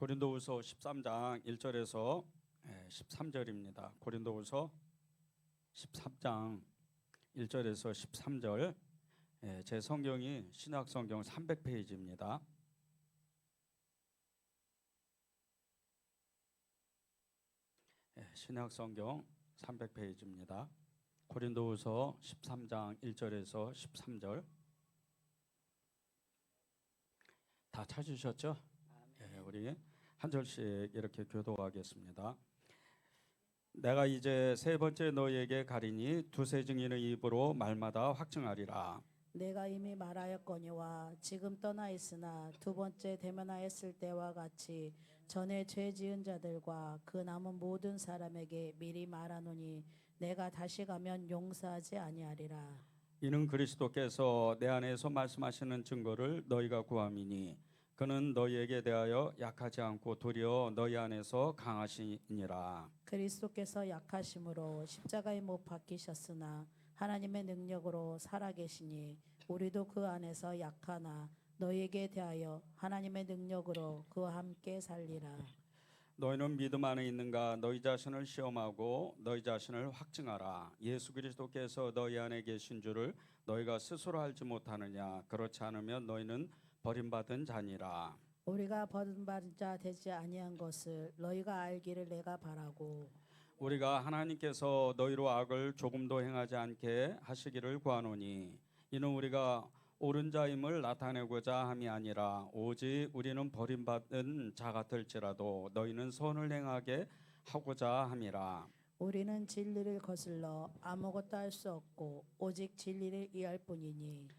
고린도후서 13장 1절에서 13절입니다. 고린도후서 13장 1절에서 13절. 제 성경이 신약성경 300페이지입니다. 신약성경 300페이지입니다. 고린도후서 13장 1절에서 13절. 다 찾으셨죠? 우리 한 절씩 이렇게 교독하겠습니다. 내가 이제 세 번째 너희에게 가리니 두세 증인의 입으로 말마다 확증하리라. 내가 이미 말하였거니와 지금 떠나 있으나 두 번째 대면하였을 때와 같이 전에 죄 지은 자들과 그 남은 모든 사람에게 미리 말하노니 내가 다시 가면 용서하지 아니하리라. 이는 그리스도께서 내 안에서 말씀하시는 증거를 너희가 구함이니 그는 너희에게 대하여 약하지 않고 도리어 너희 안에서 강하시니라. 그리스도께서 약하심으로 십자가에 못 박히셨으나 하나님의 능력으로 살아계시니 우리도 그 안에서 약하나 너희에게 대하여 하나님의 능력으로 그와 함께 살리라. 너희는 믿음 안에 있는가? 너희 자신을 시험하고 너희 자신을 확증하라. 예수 그리스도께서 너희 안에 계신 줄을 너희가 스스로 알지 못하느냐? 그렇지 않으면 너희는 버림받은 자니라. 우리가 버림받은 자 되지 아니한 것을 너희가 알기를 내가 바라고 우리가 하나님께서 너희로 악을 조금도 행하지 않게 하시기를 구하노니 이는 우리가 옳은 자임을 나타내고자 함이 아니라 오직 우리는 버림받은 자 같을지라도 너희는 선을 행하게 하고자 함이라. 우리는 진리를 거슬러 아무것도 할 수 없고 오직 진리를 이할 뿐이니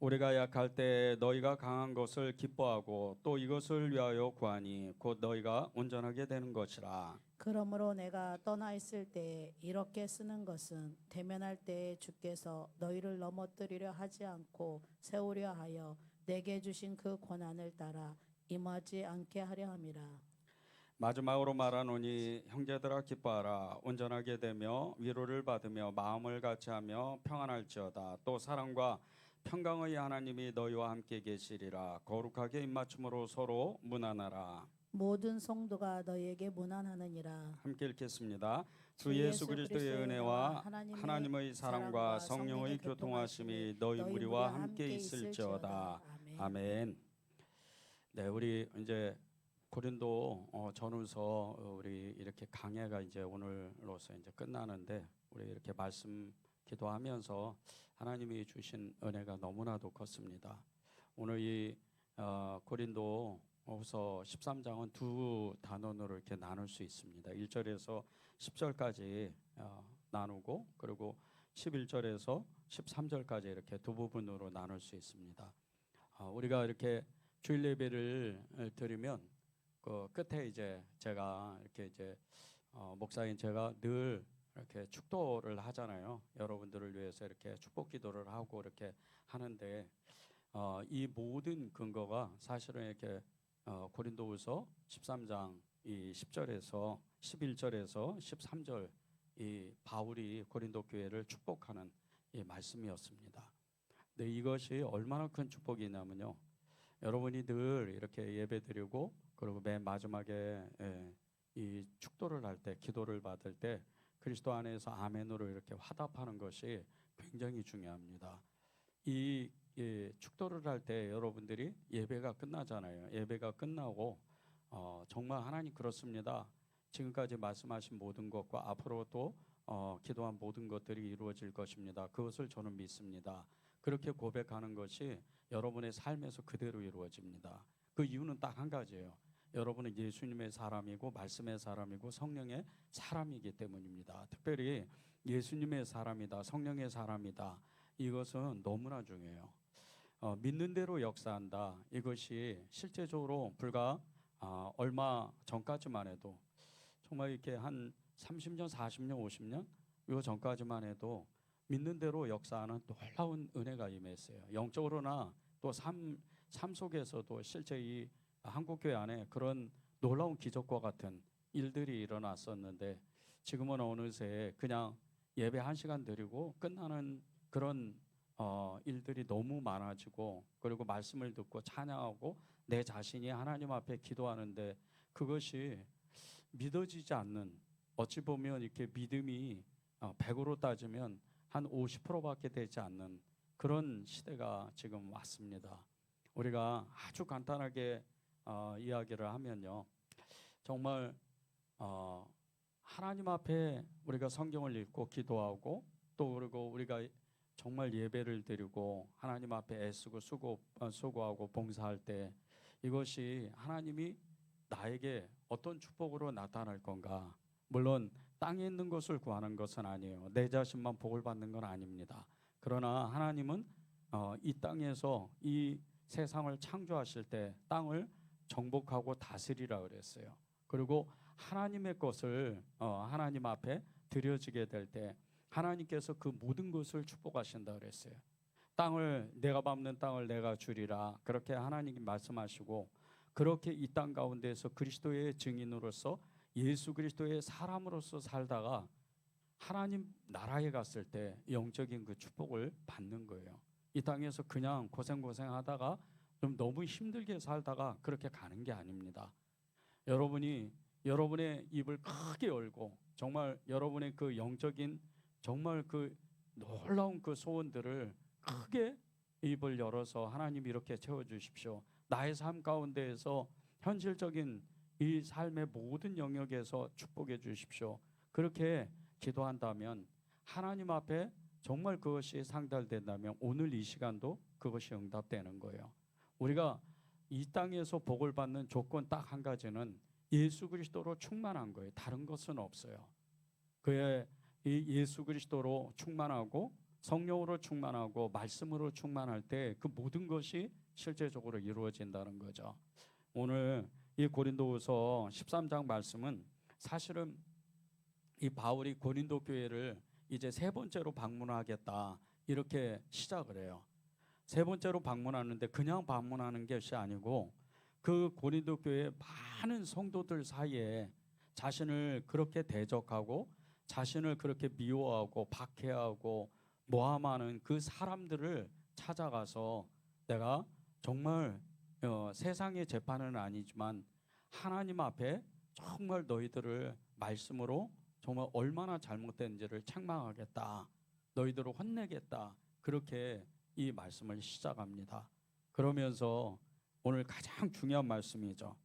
우리가 약할 때 너희가 강한 것을 기뻐하고 또 이것을 위하여 구하니 곧 너희가 온전하게 되는 것이라. 그러므로 내가 떠나 있을 때에 이렇게 쓰는 것은 대면할 때에 주께서 너희를 넘어뜨리려 하지 않고 세우려 하여 내게 주신 그 권한을 따라 임하지 않게 하려 함이라. 마지막으로 말하노니 형제들아 기뻐하라. 온전하게 되며 위로를 받으며 마음을 같이하며 평안할지어다. 또 사랑과 평강의 하나님이 너희와 함께 계시리라. 거룩하게 입맞춤으로 서로 문안하라. 모든 성도가 너희에게 문안하느니라. 함께 읽겠습니다. 주 예수 그리스도의 은혜와 하나님의 사랑과 성령의 교통하심이 너희 무리와 함께 있을지어다. 아멘. 네, 우리 이제 고린도 전후서 우리 이렇게 강해가 이제 오늘로서 이제 끝나는데 우리 이렇게 말씀 기도하면서 하나님이 주신 은혜가 너무나도 컸습니다. 오늘 이 고린도후서 13장은 두 단원으로 이렇게 나눌 수 있습니다. 1절에서 10절까지 나누고 그리고 11절에서 13절까지 이렇게 두 부분으로 나눌 수 있습니다. 우리가 이렇게 주일 예배를 드리면 그 끝에 이제 제가 이렇게 이제 목사인 제가 늘 이렇게 축도를 하잖아요. 여러분들을 위해서 이렇게 축복 기도를 하고 이렇게 하는데 이 모든 근거가 사실은 이렇게 고린도후서 13장 이 10절에서 11절에서 13절 이 바울이 고린도 교회를 축복하는 이 말씀이었습니다. 근데 이것이 얼마나 큰 축복이냐면요. 여러분이 늘 이렇게 예배드리고 그리고 맨 마지막에 이 축도를 할 때 기도를 받을 때 그리스도 안에서 아멘으로 이렇게 화답하는 것이 굉장히 중요합니다. 이 축도를 할 때 여러분들이 예배가 끝나잖아요. 예배가 끝나고 정말 하나님 그렇습니다. 지금까지 말씀하신 모든 것과 앞으로도 기도한 모든 것들이 이루어질 것입니다. 그것을 저는 믿습니다. 그렇게 고백하는 것이 여러분의 삶에서 그대로 이루어집니다. 그 이유는 딱 한 가지예요. 여러분은 예수님의 사람이고 말씀의 사람이고 성령의 사람이기 때문입니다. 특별히 예수님의 사람이다, 성령의 사람이다. 이것은 너무나 중요해요. 믿는 대로 역사한다. 이것이 실제적으로 불과 얼마 전까지만 해도 정말 이렇게 한 30년, 40년, 50년 이 전까지만 해도 믿는 대로 역사하는 놀라운 은혜가 임했어요. 영적으로나 또 삶 속에서도 실제 이 한국교회 안에 그런 놀라운 기적과 같은 일들이 일어났었는데 지금은 어느새 그냥 예배 1시간 드리고 끝나는 그런 일들이 너무 많아지고 그리고 말씀을 듣고 찬양하고 내 자신이 하나님 앞에 기도하는데 그것이 믿어지지 않는, 어찌 보면 이렇게 믿음이 100으로 따지면 한 50%밖에 되지 않는 그런 시대가 지금 왔습니다. 우리가 아주 간단하게 이야기를 하면요, 정말 하나님 앞에 우리가 성경을 읽고 기도하고 또 그리고 우리가 정말 예배를 드리고 하나님 앞에 애쓰고 수고하고 봉사할 때 이것이 하나님이 나에게 어떤 축복으로 나타날 건가? 물론 땅에 있는 것을 구하는 것은 아니에요. 내 자신만 복을 받는 건 아닙니다. 그러나 하나님은 이 땅에서 이 세상을 창조하실 때 땅을 정복하고 다스리라 그랬어요. 그리고 하나님의 것을 하나님 앞에 드려지게 될 때 하나님께서 그 모든 것을 축복하신다 그랬어요. 땅을 내가 밟는 땅을 내가 주리라 그렇게 하나님이 말씀하시고, 그렇게 이 땅 가운데에서 그리스도의 증인으로서 예수 그리스도의 사람으로서 살다가 하나님 나라에 갔을 때 영적인 그 축복을 받는 거예요. 이 땅에서 그냥 고생하다가 좀 너무 힘들게 살다가 그렇게 가는 게 아닙니다. 여러분이 여러분의 입을 크게 열고 정말 여러분의 그 영적인 정말 그 놀라운 그 소원들을 크게 입을 열어서 하나님 이렇게 채워주십시오. 나의 삶 가운데에서 현실적인 이 삶의 모든 영역에서 축복해 주십시오. 그렇게 기도한다면 하나님 앞에 정말 그것이 상달된다면 오늘 이 시간도 그것이 응답되는 거예요. 우리가 이 땅에서 복을 받는 조건 딱 한 가지는 예수 그리스도로 충만한 거예요. 다른 것은 없어요. 그의 이 예수 그리스도로 충만하고 성령으로 충만하고 말씀으로 충만할 때 그 모든 것이 실제적으로 이루어진다는 거죠. 오늘 이 고린도후서 13장 말씀은 사실은 이 바울이 고린도 교회를 이제 세 번째로 방문하겠다 이렇게 시작을 해요. 세 번째로 방문하는데 그냥 방문하는 것이 아니고 그 고린도 교회 많은 성도들 사이에 자신을 그렇게 대적하고 자신을 그렇게 미워하고 박해하고 모함하는 그 사람들을 찾아가서 내가 정말 세상의 재판은 아니지만 하나님 앞에 정말 너희들을 말씀으로 정말 얼마나 잘못된지를 책망하겠다, 너희들을 혼내겠다, 그렇게 이 말씀을 시작합니다. 그러면서 오늘 가장 중요한 말씀이죠.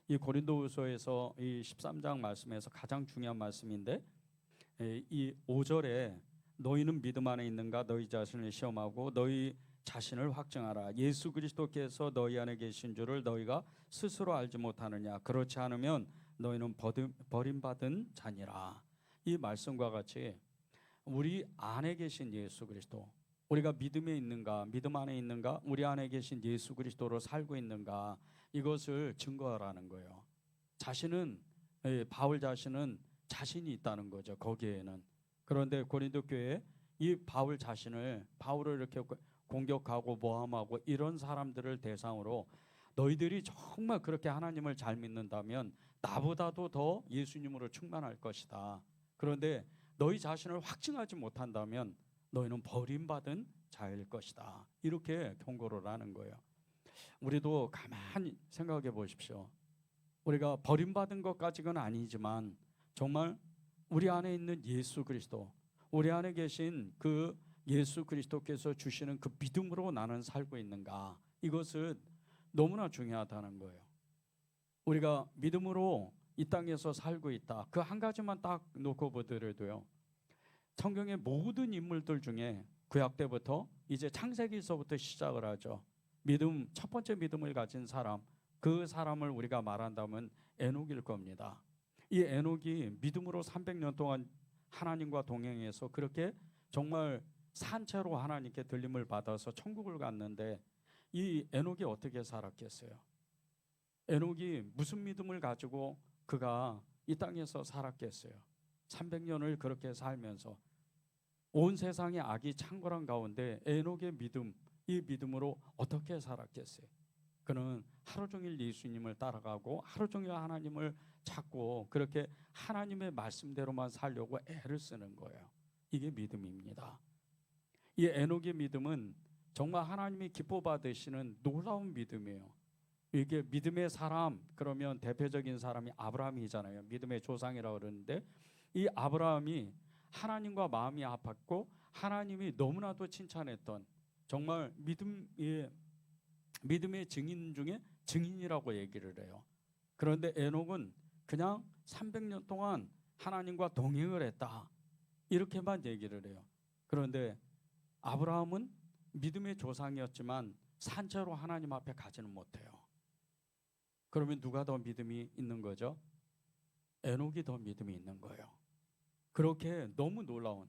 이 고린도후서에서 이 13장 말씀에서 가장 중요한 말씀인데 이 5절에 너희는 믿음 안에 있는가 너희 자신을 시험하고 너희 자신을 확증하라. 예수 그리스도께서 너희 안에 계신 줄을 너희가 스스로 알지 못하느냐. 그렇지 않으면 너희는 버림받은 자니라. 이 말씀과 같이 우리 안에 계신 예수 그리스도, 우리가 믿음에 있는가, 믿음 안에 있는가, 우리 안에 계신 예수 그리스도로 살고 있는가, 이것을 증거하라는 거예요. 자신은 바울 자신은 자신이 있다는 거죠. 거기에는. 그런데 고린도 교회에 이 바울 자신을 바울을 이렇게 공격하고 모함하고 이런 사람들을 대상으로 너희들이 정말 그렇게 하나님을 잘 믿는다면 나보다도 더 예수님으로 충만할 것이다. 그런데 너희 자신을 확증하지 못한다면 너희는 버림받은 자일 것이다. 이렇게 경고를 하는 거예요. 우리도 가만히 생각해 보십시오. 우리가 버림받은 것까지는 아니지만 정말 우리 안에 있는 예수 그리스도, 우리 안에 계신 그 예수 그리스도께서 주시는 그 믿음으로 나는 살고 있는가, 이것은 너무나 중요하다는 거예요. 우리가 믿음으로 이 땅에서 살고 있다. 그 한 가지만 딱 놓고 보더라도요, 성경의 모든 인물들 중에 구약 때부터 이제 창세기서부터 시작을 하죠. 믿음, 첫 번째 믿음을 가진 사람, 그 사람을 우리가 말한다면 에녹일 겁니다. 이 에녹이 믿음으로 300년 동안 하나님과 동행해서 그렇게 정말 산채로 하나님께 들림을 받아서 천국을 갔는데 이 에녹이 어떻게 살았겠어요? 에녹이 무슨 믿음을 가지고 그가 이 땅에서 살았겠어요? 300년을 그렇게 살면서 온 세상의 악이 창궐한 가운데 에녹의 믿음, 이 믿음으로 어떻게 살았겠어요? 그는 하루 종일 예수님을 따라가고 하루 종일 하나님을 찾고 그렇게 하나님의 말씀대로만 살려고 애를 쓰는 거예요. 이게 믿음입니다. 이 에녹의 믿음은 정말 하나님이 기뻐 받으시는 놀라운 믿음이에요. 이게 믿음의 사람 그러면 대표적인 사람이 아브라함이잖아요. 믿음의 조상이라고 그러는데 이 아브라함이 하나님과 마음이 아팠고 하나님이 너무나도 칭찬했던 정말 믿음의 증인 중에 증인이라고 얘기를 해요. 그런데 에녹은 그냥 300년 동안 하나님과 동행을 했다 이렇게만 얘기를 해요. 그런데 아브라함은 믿음의 조상이었지만 산채로 하나님 앞에 가지는 못해요. 그러면 누가 더 믿음이 있는 거죠? 에녹이 더 믿음이 있는 거예요. 그렇게 너무 놀라운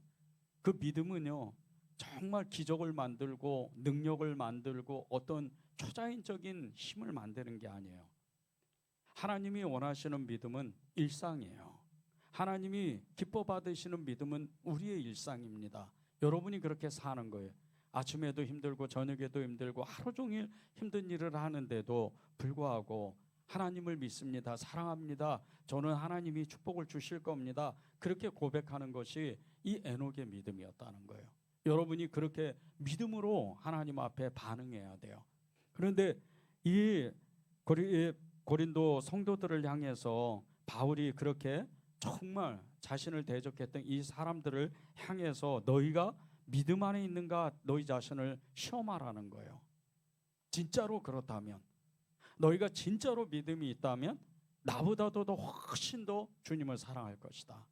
그 믿음은요, 정말 기적을 만들고 능력을 만들고 어떤 초자연적인 힘을 만드는 게 아니에요. 하나님이 원하시는 믿음은 일상이에요. 하나님이 기뻐 받으시는 믿음은 우리의 일상입니다. 여러분이 그렇게 사는 거예요. 아침에도 힘들고 저녁에도 힘들고 하루 종일 힘든 일을 하는데도 불구하고 하나님을 믿습니다. 사랑합니다. 저는 하나님이 축복을 주실 겁니다. 그렇게 고백하는 것이 이 에녹의 믿음이었다는 거예요. 여러분이 그렇게 믿음으로 하나님 앞에 반응해야 돼요. 그런데 이 고린도 성도들을 향해서 바울이 그렇게 정말 자신을 대적했던 이 사람들을 향해서 너희가 믿음 안에 있는가 너희 자신을 시험하라는 거예요. 진짜로 그렇다면, 너희가 진짜로 믿음이 있다면 나보다도 더 훨씬 더 주님을 사랑할 것이다.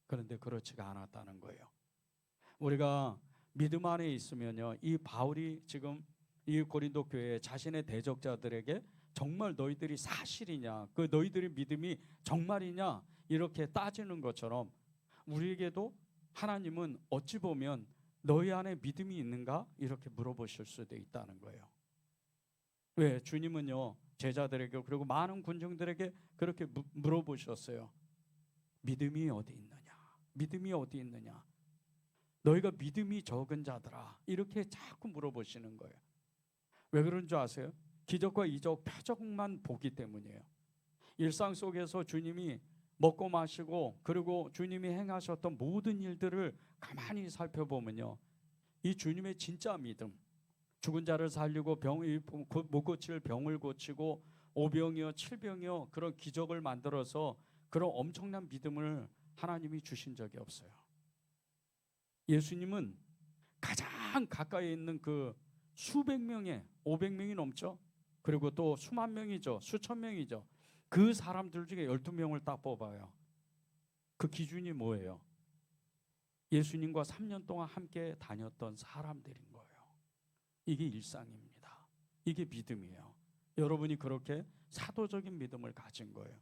그런데 그렇지가 않았다는 거예요. 우리가 믿음 안에 있으면요, 이 바울이 지금 이 고린도 교회 자신의 대적자들에게 정말 너희들이 사실이냐, 그 너희들의 믿음이 정말이냐 이렇게 따지는 것처럼 우리에게도 하나님은 어찌 보면 너희 안에 믿음이 있는가 이렇게 물어보실 수도 있다는 거예요. 왜? 주님은요 제자들에게 그리고 많은 군중들에게 그렇게 물어보셨어요. 믿음이 어디 있느냐? 믿음이 어디 있느냐? 너희가 믿음이 적은 자들아, 이렇게 자꾸 물어보시는 거예요. 왜 그런 줄 아세요? 기적과 이적 표적만 보기 때문이에요. 일상 속에서 주님이 먹고 마시고 그리고 주님이 행하셨던 모든 일들을 가만히 살펴보면요, 이 주님의 진짜 믿음, 죽은 자를 살리고 못 고칠 병을 고치고 오병이어 칠병이어 그런 기적을 만들어서 그런 엄청난 믿음을 하나님이 주신 적이 없어요. 예수님은 가장 가까이 있는 그 수백 명의 500명이 넘죠. 그리고 또 수만 명이죠. 수천 명이죠. 그 사람들 중에 12명을 딱 뽑아요. 그 기준이 뭐예요? 예수님과 3년 동안 함께 다녔던 사람들인 거예요. 이게 일상입니다. 이게 믿음이에요. 여러분이 그렇게 사도적인 믿음을 가진 거예요.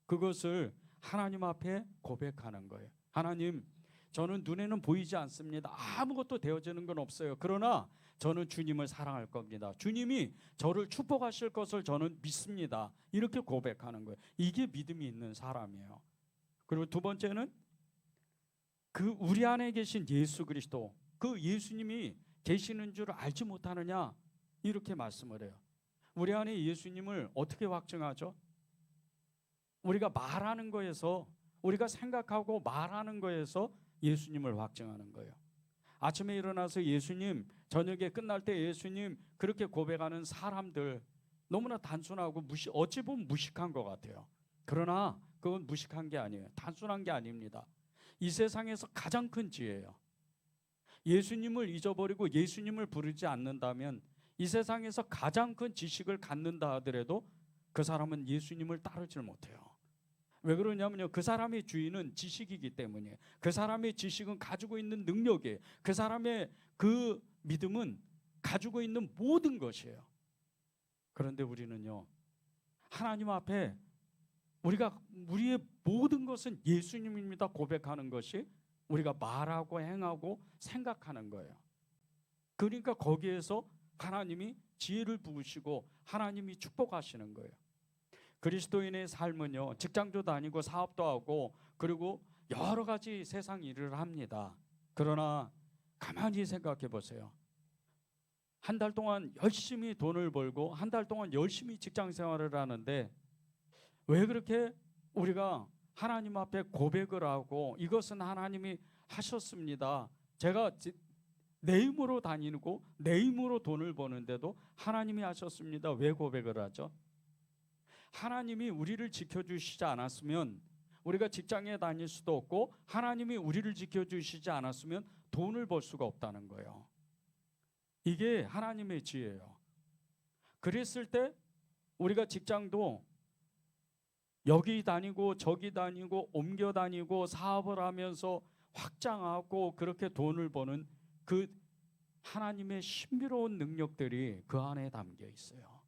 그것을 하나님 앞에 고백하는 거예요. 하나님, 저는 눈에는 보이지 않습니다. 아무것도 되어지는 건 없어요. 그러나 저는 주님을 사랑할 겁니다. 주님이 저를 축복하실 것을 저는 믿습니다. 이렇게 고백하는 거예요. 이게 믿음이 있는 사람이에요. 그리고 두 번째는 그 우리 안에 계신 예수 그리스도, 그 예수님이 계시는 줄 알지 못하느냐 이렇게 말씀을 해요. 우리 안에 예수님을 어떻게 확증하죠? 우리가 말하는 거에서, 우리가 생각하고 말하는 거에서 예수님을 확증하는 거예요. 아침에 일어나서 예수님, 저녁에 끝날 때 예수님 그렇게 고백하는 사람들 너무나 단순하고 어찌 보면 무식한 것 같아요. 그러나 그건 무식한 게 아니에요. 단순한 게 아닙니다. 이 세상에서 가장 큰 지혜예요. 예수님을 잊어버리고 예수님을 부르지 않는다면 이 세상에서 가장 큰 지식을 갖는다 하더라도 그 사람은 예수님을 따르질 못해요. 왜 그러냐면요, 그 사람의 주인은 지식이기 때문이에요. 그 사람의 지식은 가지고 있는 능력이에요. 그 사람의 그 믿음은 가지고 있는 모든 것이에요. 그런데 우리는요, 하나님 앞에 우리의 모든 것은 예수님입니다 고백하는 것이 우리가 말하고 행하고 생각하는 거예요. 그러니까 거기에서 하나님이 지혜를 부으시고 하나님이 축복하시는 거예요. 그리스도인의 삶은요, 직장도 다니고 사업도 하고 그리고 여러 가지 세상 일을 합니다. 그러나 가만히 생각해 보세요. 한 달 동안 열심히 돈을 벌고 한 달 동안 열심히 직장 생활을 하는데 왜 그렇게 우리가 하나님 앞에 고백을 하고 이것은 하나님이 하셨습니다. 제가 내 힘으로 다니고 내 힘으로 돈을 버는데도 하나님이 하셨습니다. 왜 고백을 하죠? 하나님이 우리를 지켜주시지 않았으면 우리가 직장에 다닐 수도 없고, 하나님이 우리를 지켜주시지 않았으면 돈을 벌 수가 없다는 거예요. 이게 하나님의 지혜예요. 그랬을 때 우리가 직장도 여기 다니고 저기 다니고 옮겨 다니고 사업을 하면서 확장하고 그렇게 돈을 버는 그 하나님의 신비로운 능력들이 그 안에 담겨 있어요.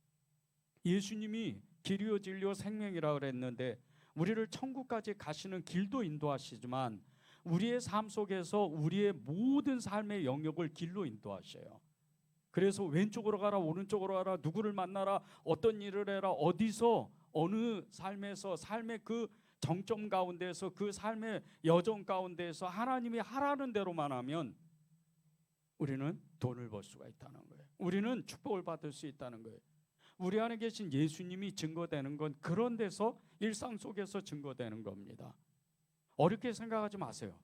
예수님이 길이요 진리요 생명이라 그랬는데 우리를 천국까지 가시는 길도 인도하시지만 우리의 삶 속에서 우리의 모든 삶의 영역을 길로 인도하셔요. 그래서 왼쪽으로 가라, 오른쪽으로 가라, 누구를 만나라, 어떤 일을 해라, 어디서 어느 삶에서 삶의 그 정점 가운데서 그 삶의 여정 가운데서 하나님이 하라는 대로만 하면 우리는 돈을 벌 수가 있다는 거예요. 우리는 축복을 받을 수 있다는 거예요. 우리 안에 계신 예수님이 증거되는 건 그런 데서 일상 속에서 증거되는 겁니다. 어렵게 생각하지 마세요.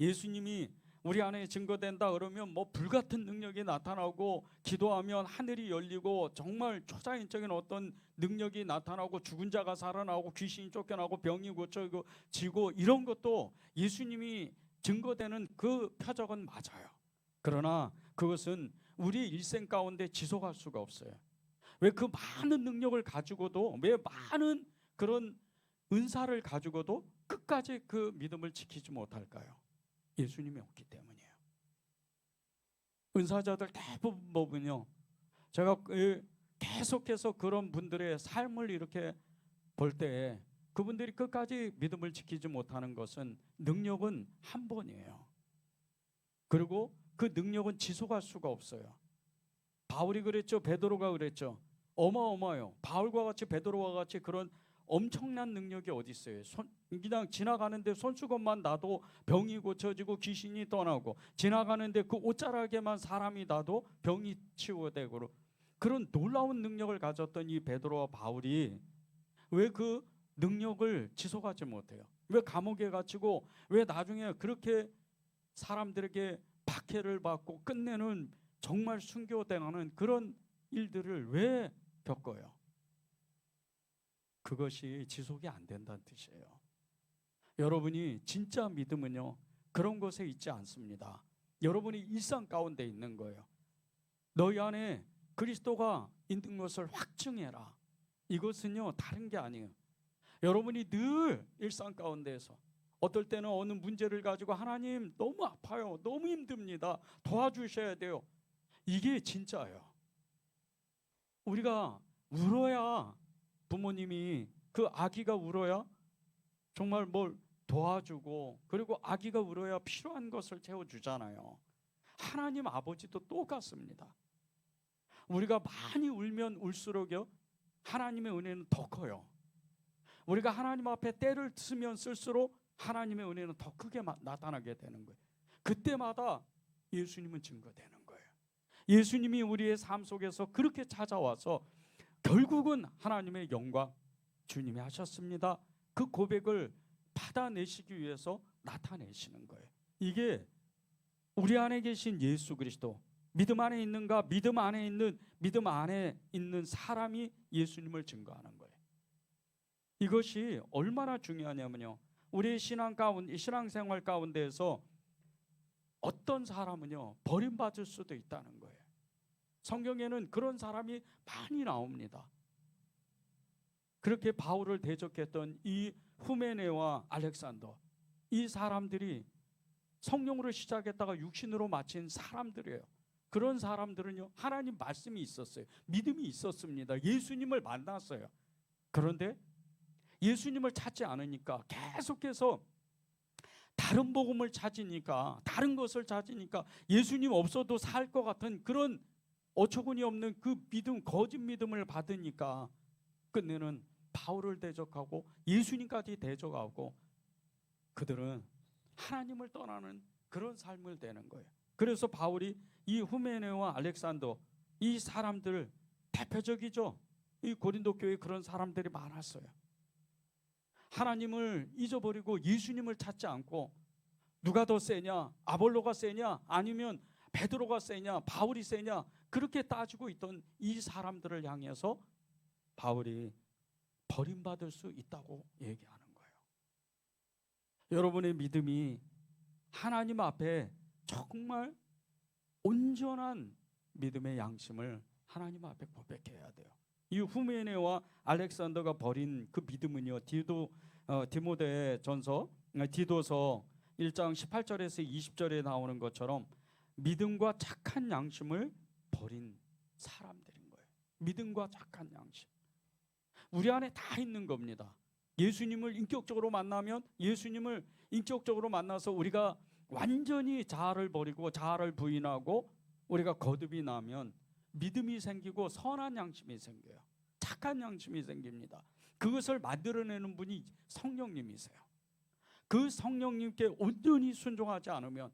예수님이 우리 안에 증거된다 그러면 뭐 불같은 능력이 나타나고 기도하면 하늘이 열리고 정말 초자연적인 어떤 능력이 나타나고 죽은 자가 살아나고 귀신이 쫓겨나고 병이 고쳐지고 이런 것도 예수님이 증거되는 그 표적은 맞아요. 그러나 그것은 우리 일생 가운데 지속할 수가 없어요. 왜 그 많은 능력을 가지고도, 왜 많은 그런 은사를 가지고도 끝까지 그 믿음을 지키지 못할까요? 예수님이 없기 때문이에요. 은사자들 대부분 보면요, 제가 계속해서 그런 분들의 삶을 이렇게 볼 때 그분들이 끝까지 믿음을 지키지 못하는 것은 능력은 한 번이에요. 그리고 그 능력은 지속할 수가 없어요. 바울이 그랬죠. 베드로가 그랬죠. 어마어마해요. 바울과 같이 베드로와 같이 그런 엄청난 능력이 어디 있어요? 그냥 지나가는데 손수건만 놔도 병이 고쳐지고 귀신이 떠나고, 지나가는데 그 옷자락에만 사람이 놔도 병이 치유되고, 그런 놀라운 능력을 가졌던 이 베드로와 바울이 왜 그 능력을 지속하지 못해요? 왜 감옥에 갇히고 왜 나중에 그렇게 사람들에게 박해를 받고 끝내는 정말 순교당하는 그런 일들을 왜 겪어요? 그것이 지속이 안 된다는 뜻이에요. 여러분이 진짜 믿음은요, 그런 것에 있지 않습니다. 여러분이 일상 가운데 있는 거예요. 너희 안에 그리스도가 있는 것을 확증해라. 이것은요, 다른 게 아니에요. 여러분이 늘 일상 가운데에서 어떨 때는 어느 문제를 가지고 하나님 너무 아파요, 너무 힘듭니다, 도와주셔야 돼요. 이게 진짜예요. 우리가 울어야, 부모님이 그 아기가 울어야 정말 뭘 도와주고, 그리고 아기가 울어야 필요한 것을 채워주잖아요. 하나님 아버지도 똑같습니다. 우리가 많이 울면 울수록요, 하나님의 은혜는 더 커요. 우리가 하나님 앞에 때를 쓰면 쓸수록 하나님의 은혜는 더 크게 나타나게 되는 거예요. 그때마다 예수님은 증거되는 거예요. 예수님이 우리의 삶 속에서 그렇게 찾아와서 결국은 하나님의 영광, 주님이 하셨습니다, 그 고백을 받아내시기 위해서 나타내시는 거예요. 이게 우리 안에 계신 예수 그리스도, 믿음 안에 있는가, 믿음 안에 있는 사람이 예수님을 증거하는 거예요. 이것이 얼마나 중요하냐면요, 우리의 신앙생활 가운데에서 어떤 사람은요, 버림받을 수도 있다는 거예요. 성경에는 그런 사람이 많이 나옵니다. 그렇게 바울을 대적했던 이 후메네와 알렉산더, 이 사람들이 성령으로 시작했다가 육신으로 마친 사람들이에요. 그런 사람들은요, 하나님 말씀이 있었어요. 믿음이 있었습니다. 예수님을 만났어요. 그런데 예수님을 찾지 않으니까 계속해서 다른 복음을 찾으니까, 다른 것을 찾으니까 예수님 없어도 살 것 같은 그런 어처구니 없는 그 믿음, 거짓 믿음을 받으니까 끝내는 바울을 대적하고 예수님까지 대적하고 그들은 하나님을 떠나는 그런 삶을 되는 거예요. 그래서 바울이 이 후메네와 알렉산더, 이 사람들 대표적이죠. 이 고린도 교회에 그런 사람들이 많았어요. 하나님을 잊어버리고 예수님을 찾지 않고 누가 더 세냐, 아볼로가 세냐, 아니면 베드로가 세냐, 바울이 세냐, 그렇게 따지고 있던 이 사람들을 향해서 바울이 버림받을 수 있다고 얘기하는 거예요. 여러분의 믿음이 하나님 앞에 정말 온전한 믿음의 양심을 하나님 앞에 고백해야 돼요. 이 후메네와 알렉산더가 버린 그 믿음은요, 디모데전서 디도서 1장 18절에서 20절에 나오는 것처럼 믿음과 착한 양심을 버린 사람들인 거예요. 믿음과 착한 양심, 우리 안에 다 있는 겁니다. 예수님을 인격적으로 만나서 우리가 완전히 자아를 버리고 자아를 부인하고 우리가 거듭이 나면 믿음이 생기고 선한 양심이 생겨요. 착한 양심이 생깁니다. 그것을 만들어내는 분이 성령님이세요. 그 성령님께 온전히 순종하지 않으면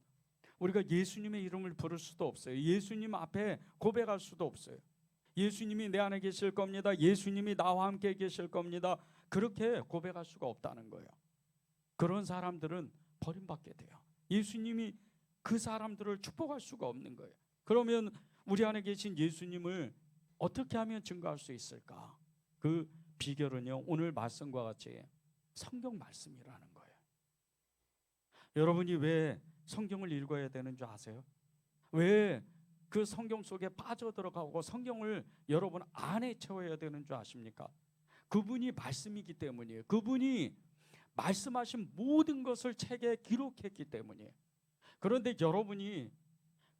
우리가 예수님의 이름을 부를 수도 없어요. 예수님 앞에 고백할 수도 없어요. 예수님이 내 안에 계실 겁니다. 예수님이 나와 함께 계실 겁니다. 그렇게 고백할 수가 없다는 거예요. 그런 사람들은 버림받게 돼요. 예수님이 그 사람들을 축복할 수가 없는 거예요. 그러면 우리 안에 계신 예수님을 어떻게 하면 증거할 수 있을까? 그 비결은요, 오늘 말씀과 같이 성경 말씀이라는 거예요. 여러분이 왜 성경을 읽어야 되는 줄 아세요? 왜 그 성경 속에 빠져들어가고 성경을 여러분 안에 채워야 되는 줄 아십니까? 그분이 말씀이기 때문이에요. 그분이 말씀하신 모든 것을 책에 기록했기 때문이에요. 그런데 여러분이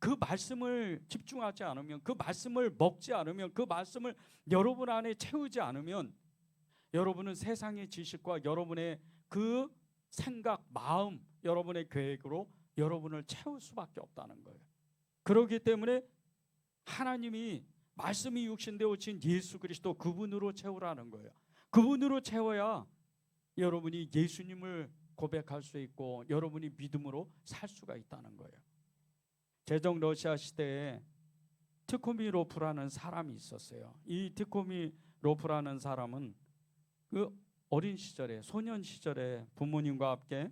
그 말씀을 집중하지 않으면, 그 말씀을 먹지 않으면, 그 말씀을 여러분 안에 채우지 않으면 여러분은 세상의 지식과 여러분의 그 생각, 마음, 여러분의 계획으로 여러분을 채울 수밖에 없다는 거예요. 그렇기 때문에 하나님이 말씀이 육신되어 오신 예수 그리스도, 그분으로 채우라는 거예요. 그분으로 채워야 여러분이 예수님을 고백할 수 있고 여러분이 믿음으로 살 수가 있다는 거예요. 제정 러시아 시대에 트코미로프라는 사람이 있었어요. 이 트코미로프라는 사람은 그 어린 시절에, 소년 시절에 부모님과 함께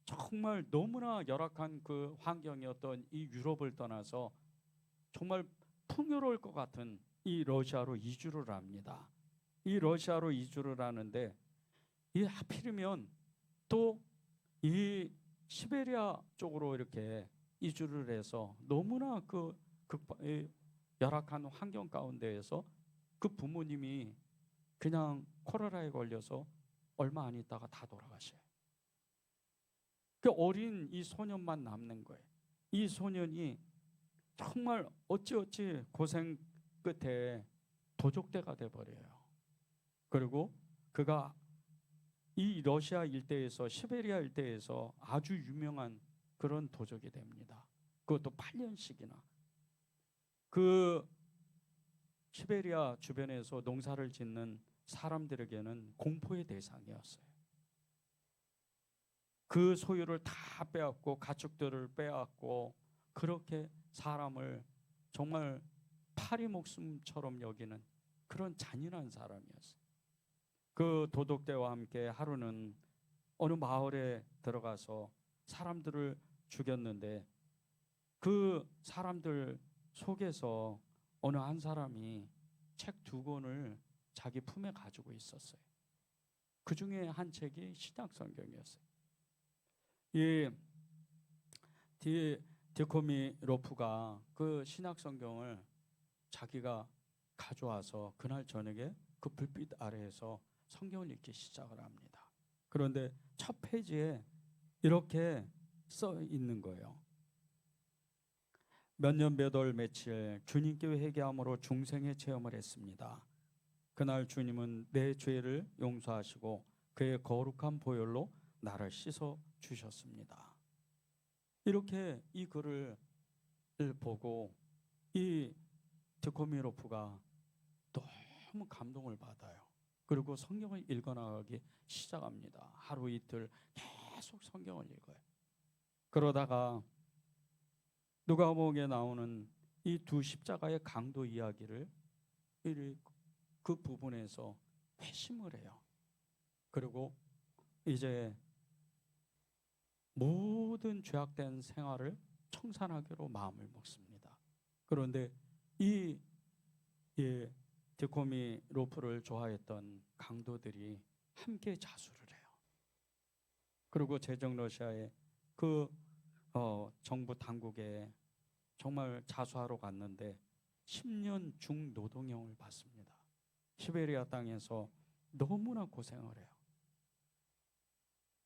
정말 너무나 열악한 그 환경이었던 이 유럽을 떠나서 정말 풍요로울 것 같은 이 러시아로 이주를 합니다. 이 러시아로 이주를 하는데 이 하필이면 또 이 시베리아 쪽으로 이렇게 이주를 해서 너무나 그 열악한 환경 가운데에서 그 부모님이 그냥 코로나에 걸려서 얼마 안 있다가 다 돌아가셔요. 그 어린 이 소년만 남는 거예요. 이 소년이 정말 어찌어찌 고생 끝에 도적대가 돼버려요. 그리고 그가 이 러시아 일대에서, 시베리아 일대에서 아주 유명한 그런 도적이 됩니다. 그것도 8년씩이나. 그 시베리아 주변에서 농사를 짓는 사람들에게는 공포의 대상이었어요. 그 소유를 다 빼앗고 가축들을 빼앗고 그렇게 사람을 정말 파리 목숨처럼 여기는 그런 잔인한 사람이었어요. 그 도둑대와 함께 하루는 어느 마을에 들어가서 사람들을 죽였는데 그 사람들 속에서 어느 한 사람이 책 2권을 자기 품에 가지고 있었어요. 그 중에 한 책이 신약성경이었어요. 이 디코미로프가 그 신약성경을 자기가 가져와서 그날 저녁에 그 불빛 아래에서 성경을 읽기 시작을 합니다. 그런데 첫 페이지에 이렇게 써 있는 거예요. 몇 년 몇 월 며칠 주님께 회개함으로 중생의 체험을 했습니다. 그날 주님은 내 죄를 용서하시고 그의 거룩한 보혈로 나를 씻어 주셨습니다. 이렇게 이 글을 보고 이 디코미로프가 너무 감동을 받아요. 그리고 성경을 읽어나가기 시작합니다. 하루 이틀 계속 성경을 읽어요. 그러다가 누가복음에 나오는 이 두 십자가의 강도 이야기를 그 부분에서 회심을 해요. 그리고 이제 모든 죄악된 생활을 청산하기로 마음을 먹습니다. 그런데 이 디코미 로프를 좋아했던 강도들이 함께 자수를 해요. 그리고 제정 러시아의 그 정부 당국에 정말 자수하러 갔는데 10년 중노동형을 받습니다. 시베리아 땅에서 너무나 고생을 해요.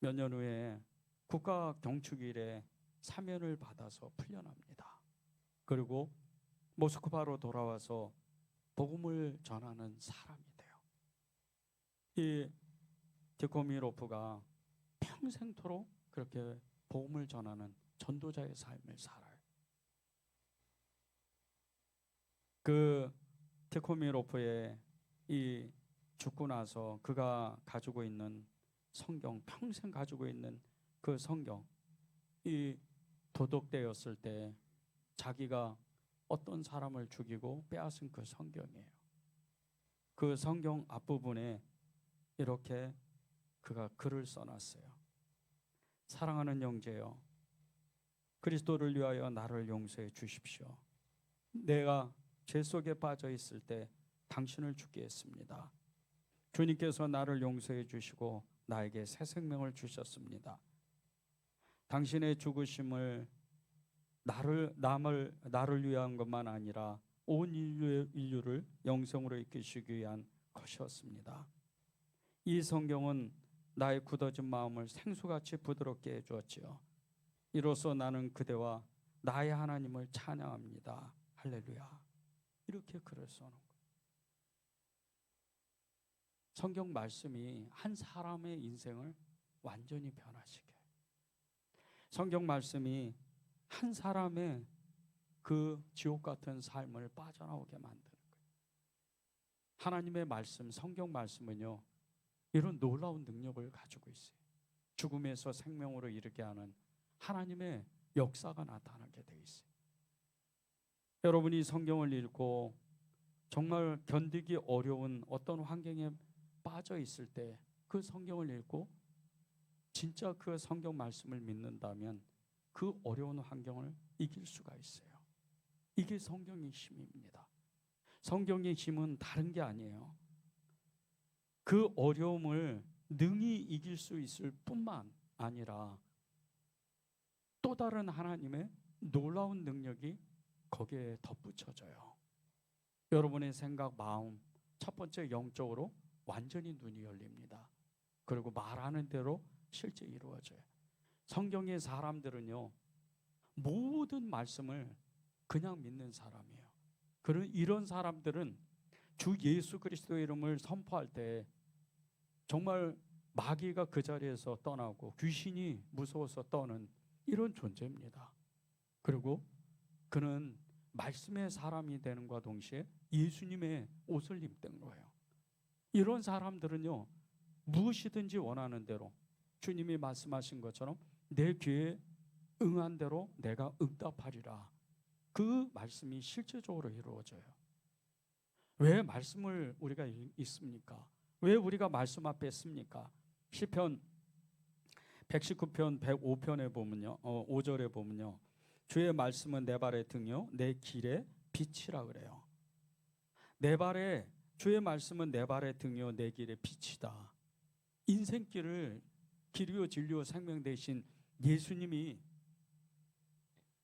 몇 년 후에 국가 경축일에 사면을 받아서 풀려납니다. 그리고 모스크바로 돌아와서 복음을 전하는 사람이 돼요. 이 디코미로프가 평생토록 그렇게 복음을 전하는 전도자의 삶을 살아요. 그 디코미로프의 이 죽고 나서 그가 가지고 있는 성경, 평생 가지고 있는 그 성경, 이 도둑되었을 때 자기가 어떤 사람을 죽이고 빼앗은 그 성경이에요. 그 성경 앞부분에 이렇게 그가 글을 써놨어요. 사랑하는 형제여, 그리스도를 위하여 나를 용서해 주십시오. 내가 죄 속에 빠져 있을 때 당신을 죽게 했습니다. 주님께서 나를 용서해 주시고 나에게 새 생명을 주셨습니다. 당신의 죽으심을 나를 위한 것만 아니라 온 인류를 영생으로 이끄시기 위한 것이었습니다. 이 성경은 나의 굳어진 마음을 생수같이 부드럽게 해주었지요. 이로써 나는 그대와 나의 하나님을 찬양합니다. 할렐루야. 이렇게 글을 써놓은 거예요. 성경 말씀이 한 사람의 인생을 완전히 변화시켜요. 성경 말씀이 한 사람의 그 지옥 같은 삶을 빠져나오게 만드는 거예요. 하나님의 말씀, 성경 말씀은요, 이런 놀라운 능력을 가지고 있어요. 죽음에서 생명으로 이르게 하는 하나님의 역사가 나타나게 돼 있어요. 여러분이 성경을 읽고 정말 견디기 어려운 어떤 환경에 빠져 있을 때 그 성경을 읽고 진짜 그 성경 말씀을 믿는다면 그 어려운 환경을 이길 수가 있어요. 이게 성경의 힘입니다. 성경의 힘은 다른 게 아니에요. 그 어려움을 능히 이길 수 있을 뿐만 아니라 또 다른 하나님의 놀라운 능력이 거기에 덧붙여져요. 여러분의 생각, 마음, 첫 번째 영적으로 완전히 눈이 열립니다. 그리고 말하는 대로 실제 이루어져요. 성경의 사람들은요, 모든 말씀을 그냥 믿는 사람이에요. 이런 사람들은 주 예수 그리스도의 이름을 선포할 때 정말 마귀가 그 자리에서 떠나고 귀신이 무서워서 떠는 이런 존재입니다. 그리고 그는 말씀의 사람이 되는과 동시에 예수님의 옷을 입던 거예요. 이런 사람들은요, 무엇이든지 원하는 대로 주님이 말씀하신 것처럼 내 귀에 응한 대로 내가 응답하리라. 그 말씀이 실제적으로 이루어져요. 왜 말씀을 우리가 읽습니까? 왜 우리가 말씀 앞에 있습니까? 시편 119편 105편에 보면요, 5절에 보면요, 주의 말씀은 내 발의 등이요 내 길의 빛이라 그래요. 주의 말씀은 내 발의 등이요 내 길의 빛이다. 인생길을 길이요 진리요 생명 되신 예수님이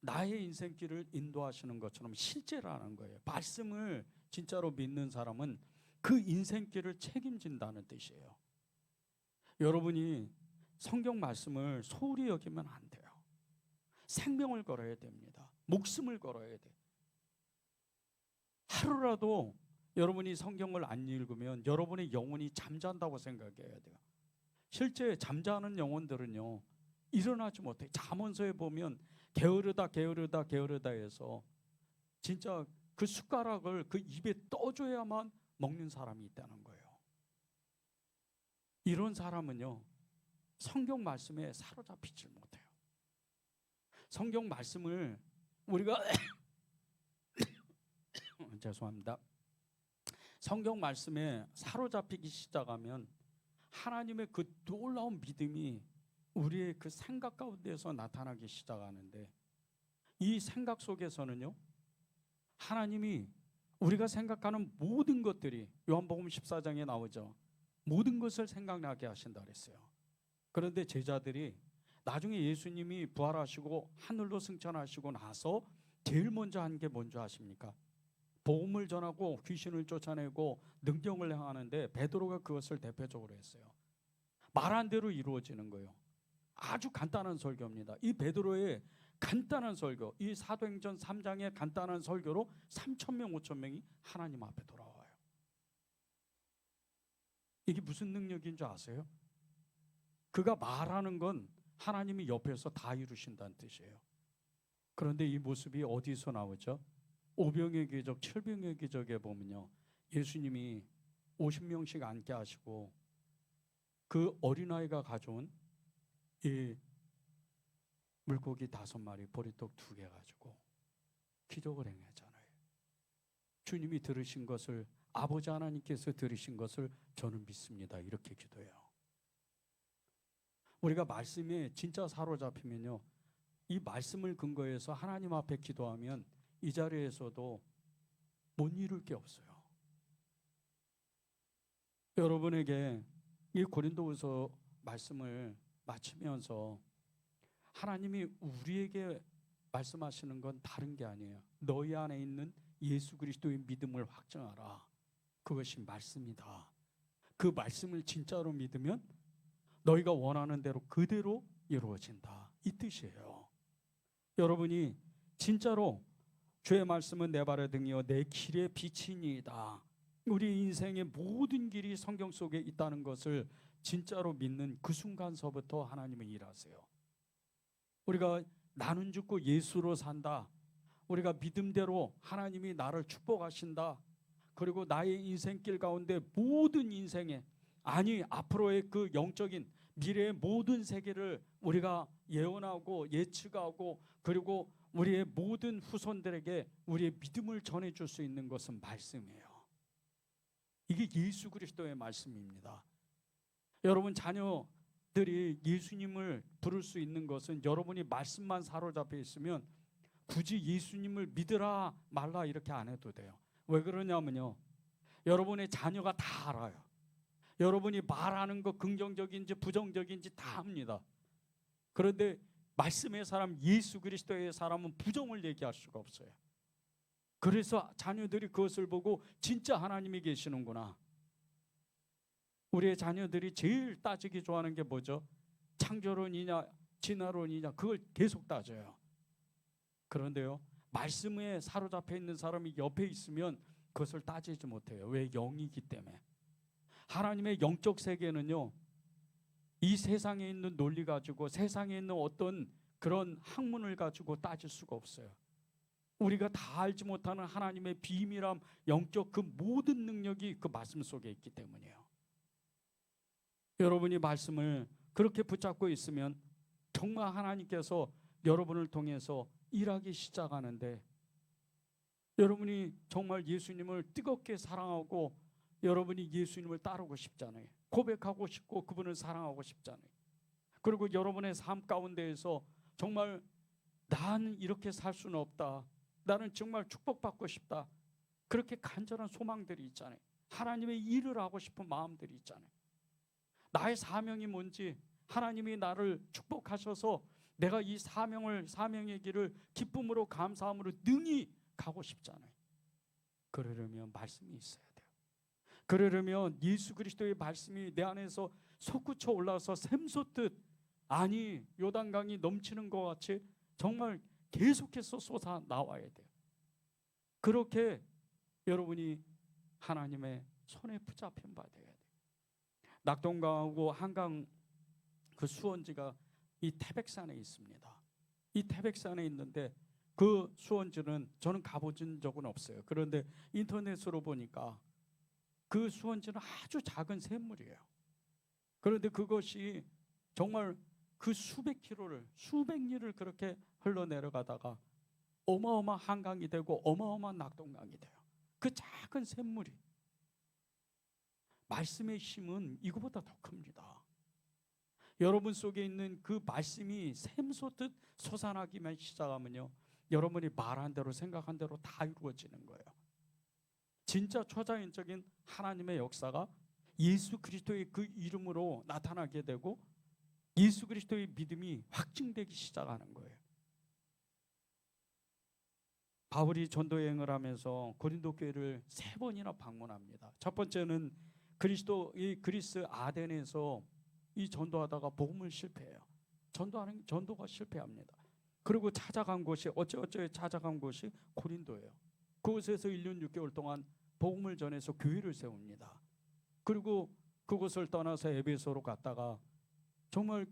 나의 인생길을 인도하시는 것처럼 실제라는 거예요. 말씀을 진짜로 믿는 사람은 그 인생길을 책임진다는 뜻이에요. 여러분이 성경 말씀을 소홀히 여기면 안 돼요. 생명을 걸어야 됩니다. 목숨을 걸어야 돼요. 하루라도 여러분이 성경을 안 읽으면 여러분의 영혼이 잠잔다고 생각해야 돼요. 실제 잠자는 영혼들은요, 일어나지 못해. 잠언서에 보면 게으르다 해서 진짜 그 숟가락을 그 입에 떠줘야만 먹는 사람이 있다는 거예요. 이런 사람은요, 성경 말씀에 사로잡히질 못해요. 성경 말씀을 우리가 죄송합니다. 성경 말씀에 사로잡히기 시작하면 하나님의 그 놀라운 믿음이 우리의 그 생각 가운데서 나타나기 시작하는데, 이 생각 속에서는요, 하나님이 우리가 생각하는 모든 것들이 요한복음 14장에 나오죠. 모든 것을 생각나게 하신다 그랬어요. 그런데 제자들이 나중에 예수님이 부활하시고 하늘로 승천하시고 나서 제일 먼저 한 게 뭔지 아십니까? 복음을 전하고 귀신을 쫓아내고 능력을 행하는데 베드로가 그것을 대표적으로 했어요. 말한 대로 이루어지는 거예요. 아주 간단한 설교입니다. 이 베드로의 간단한 설교, 이 사도행전 3장의 간단한 설교로 3,000명 5,000명이 하나님 앞에 돌아와요. 이게 무슨 능력인 줄 아세요? 그가 말하는 건 하나님이 옆에서 다 이루신다는 뜻이에요. 그런데 이 모습이 어디서 나오죠? 오병의 기적, 칠병의 기적에 보면요, 예수님이 50명씩 앉게 하시고 그 어린아이가 가져온 이 물고기 5마리, 보리떡 2개 가지고 기적을 행했잖아요. 주님이 들으신 것을, 아버지 하나님께서 들으신 것을 저는 믿습니다. 이렇게 기도해요. 우리가 말씀에 진짜 사로잡히면요, 이 말씀을 근거해서 하나님 앞에 기도하면 이 자리에서도 못 이룰 게 없어요. 여러분에게 이 고린도후서 말씀을 마치면서 하나님이 우리에게 말씀하시는 건 다른 게 아니에요. 너희 안에 있는 예수 그리스도의 믿음을 확증하라. 그것이 말씀이다. 그 말씀을 진짜로 믿으면 너희가 원하는 대로 그대로 이루어진다. 이 뜻이에요. 여러분이 진짜로 주의 말씀은 내 발의 등이요 내 길의 빛이니이다. 우리 인생의 모든 길이 성경 속에 있다는 것을 진짜로 믿는 그 순간서부터 하나님은 일하세요. 우리가 나는 죽고 예수로 산다. 우리가 믿음대로 하나님이 나를 축복하신다. 그리고 나의 인생길 가운데 모든 인생에, 아니 앞으로의 그 영적인 미래의 모든 세계를 우리가 예언하고 예측하고 그리고 우리의 모든 후손들에게 우리의 믿음을 전해줄 수 있는 것은 말씀이에요. 이게 예수 그리스도의 말씀입니다. 여러분 자녀들이 예수님을 부를 수 있는 것은 여러분이 말씀만 사로잡혀 있으면 굳이 예수님을 믿으라 말라 이렇게 안 해도 돼요. 왜 그러냐면요, 여러분의 자녀가 다 알아요. 여러분이 말하는 거 긍정적인지 부정적인지 다 압니다. 그런데 말씀의 사람, 예수 그리스도의 사람은 부정을 얘기할 수가 없어요. 그래서 자녀들이 그것을 보고 진짜 하나님이 계시는구나. 우리의 자녀들이 제일 따지기 좋아하는 게 뭐죠? 창조론이냐 진화론이냐, 그걸 계속 따져요. 그런데요, 말씀에 사로잡혀 있는 사람이 옆에 있으면 그것을 따지지 못해요. 왜? 영이기 때문에. 하나님의 영적 세계는요, 이 세상에 있는 논리 가지고, 세상에 있는 어떤 그런 학문을 가지고 따질 수가 없어요. 우리가 다 알지 못하는 하나님의 비밀함, 영적 그 모든 능력이 그 말씀 속에 있기 때문이에요. 여러분이 말씀을 그렇게 붙잡고 있으면 정말 하나님께서 여러분을 통해서 일하기 시작하는데, 여러분이 정말 예수님을 뜨겁게 사랑하고 여러분이 예수님을 따르고 싶잖아요. 고백하고 싶고 그분을 사랑하고 싶잖아요. 그리고 여러분의 삶 가운데에서 정말 나는 이렇게 살 수는 없다, 나는 정말 축복받고 싶다, 그렇게 간절한 소망들이 있잖아요. 하나님의 일을 하고 싶은 마음들이 있잖아요. 나의 사명이 뭔지, 하나님이 나를 축복하셔서 내가 이 사명의 길을 기쁨으로 감사함으로 능히 가고 싶잖아요. 그러려면 말씀이 있어야 돼요. 그러려면 예수 그리스도의 말씀이 내 안에서 솟구쳐 올라서 샘솟듯, 아니 요단강이 넘치는 것 같이 정말 계속해서 쏟아 나와야 돼요. 그렇게 여러분이 하나님의 손에 붙잡힌 바 되어야 돼요. 낙동강하고 한강 그 수원지가 이 태백산에 있습니다. 이 태백산에 있는데 그 수원지는 저는 가보진 적은 없어요. 그런데 인터넷으로 보니까 그 수원지는 아주 작은 샘물이에요. 그런데 그것이 정말 그 수백 킬로를, 수백 리를 그렇게 흘러내려가다가 어마어마한 한강이 되고 어마어마한 낙동강이 돼요. 그 작은 샘물이. 말씀의 힘은 이거보다 더 큽니다. 여러분 속에 있는 그 말씀이 샘솟듯 솟아나기만 시작하면요, 여러분이 말한 대로 생각한 대로 다 이루어지는 거예요. 진짜 초자연적인 하나님의 역사가 예수 그리스도의 그 이름으로 나타나게 되고 예수 그리스도의 믿음이 확증되기 시작하는 거예요. 바울이 전도 여행을 하면서 고린도 교회를 3번이나 방문합니다. 첫 번째는 그리스 아덴에서 이 전도하다가 복음을 실패해요. 전도가 실패합니다. 그리고 찾아간 곳이 어쩌어쩌에 찾아간 곳이 고린도예요. 그곳에서 1년 6개월 동안 복음을 전해서 교회를 세웁니다. 그리고 그곳을 떠나서 에베소로 갔다가 정말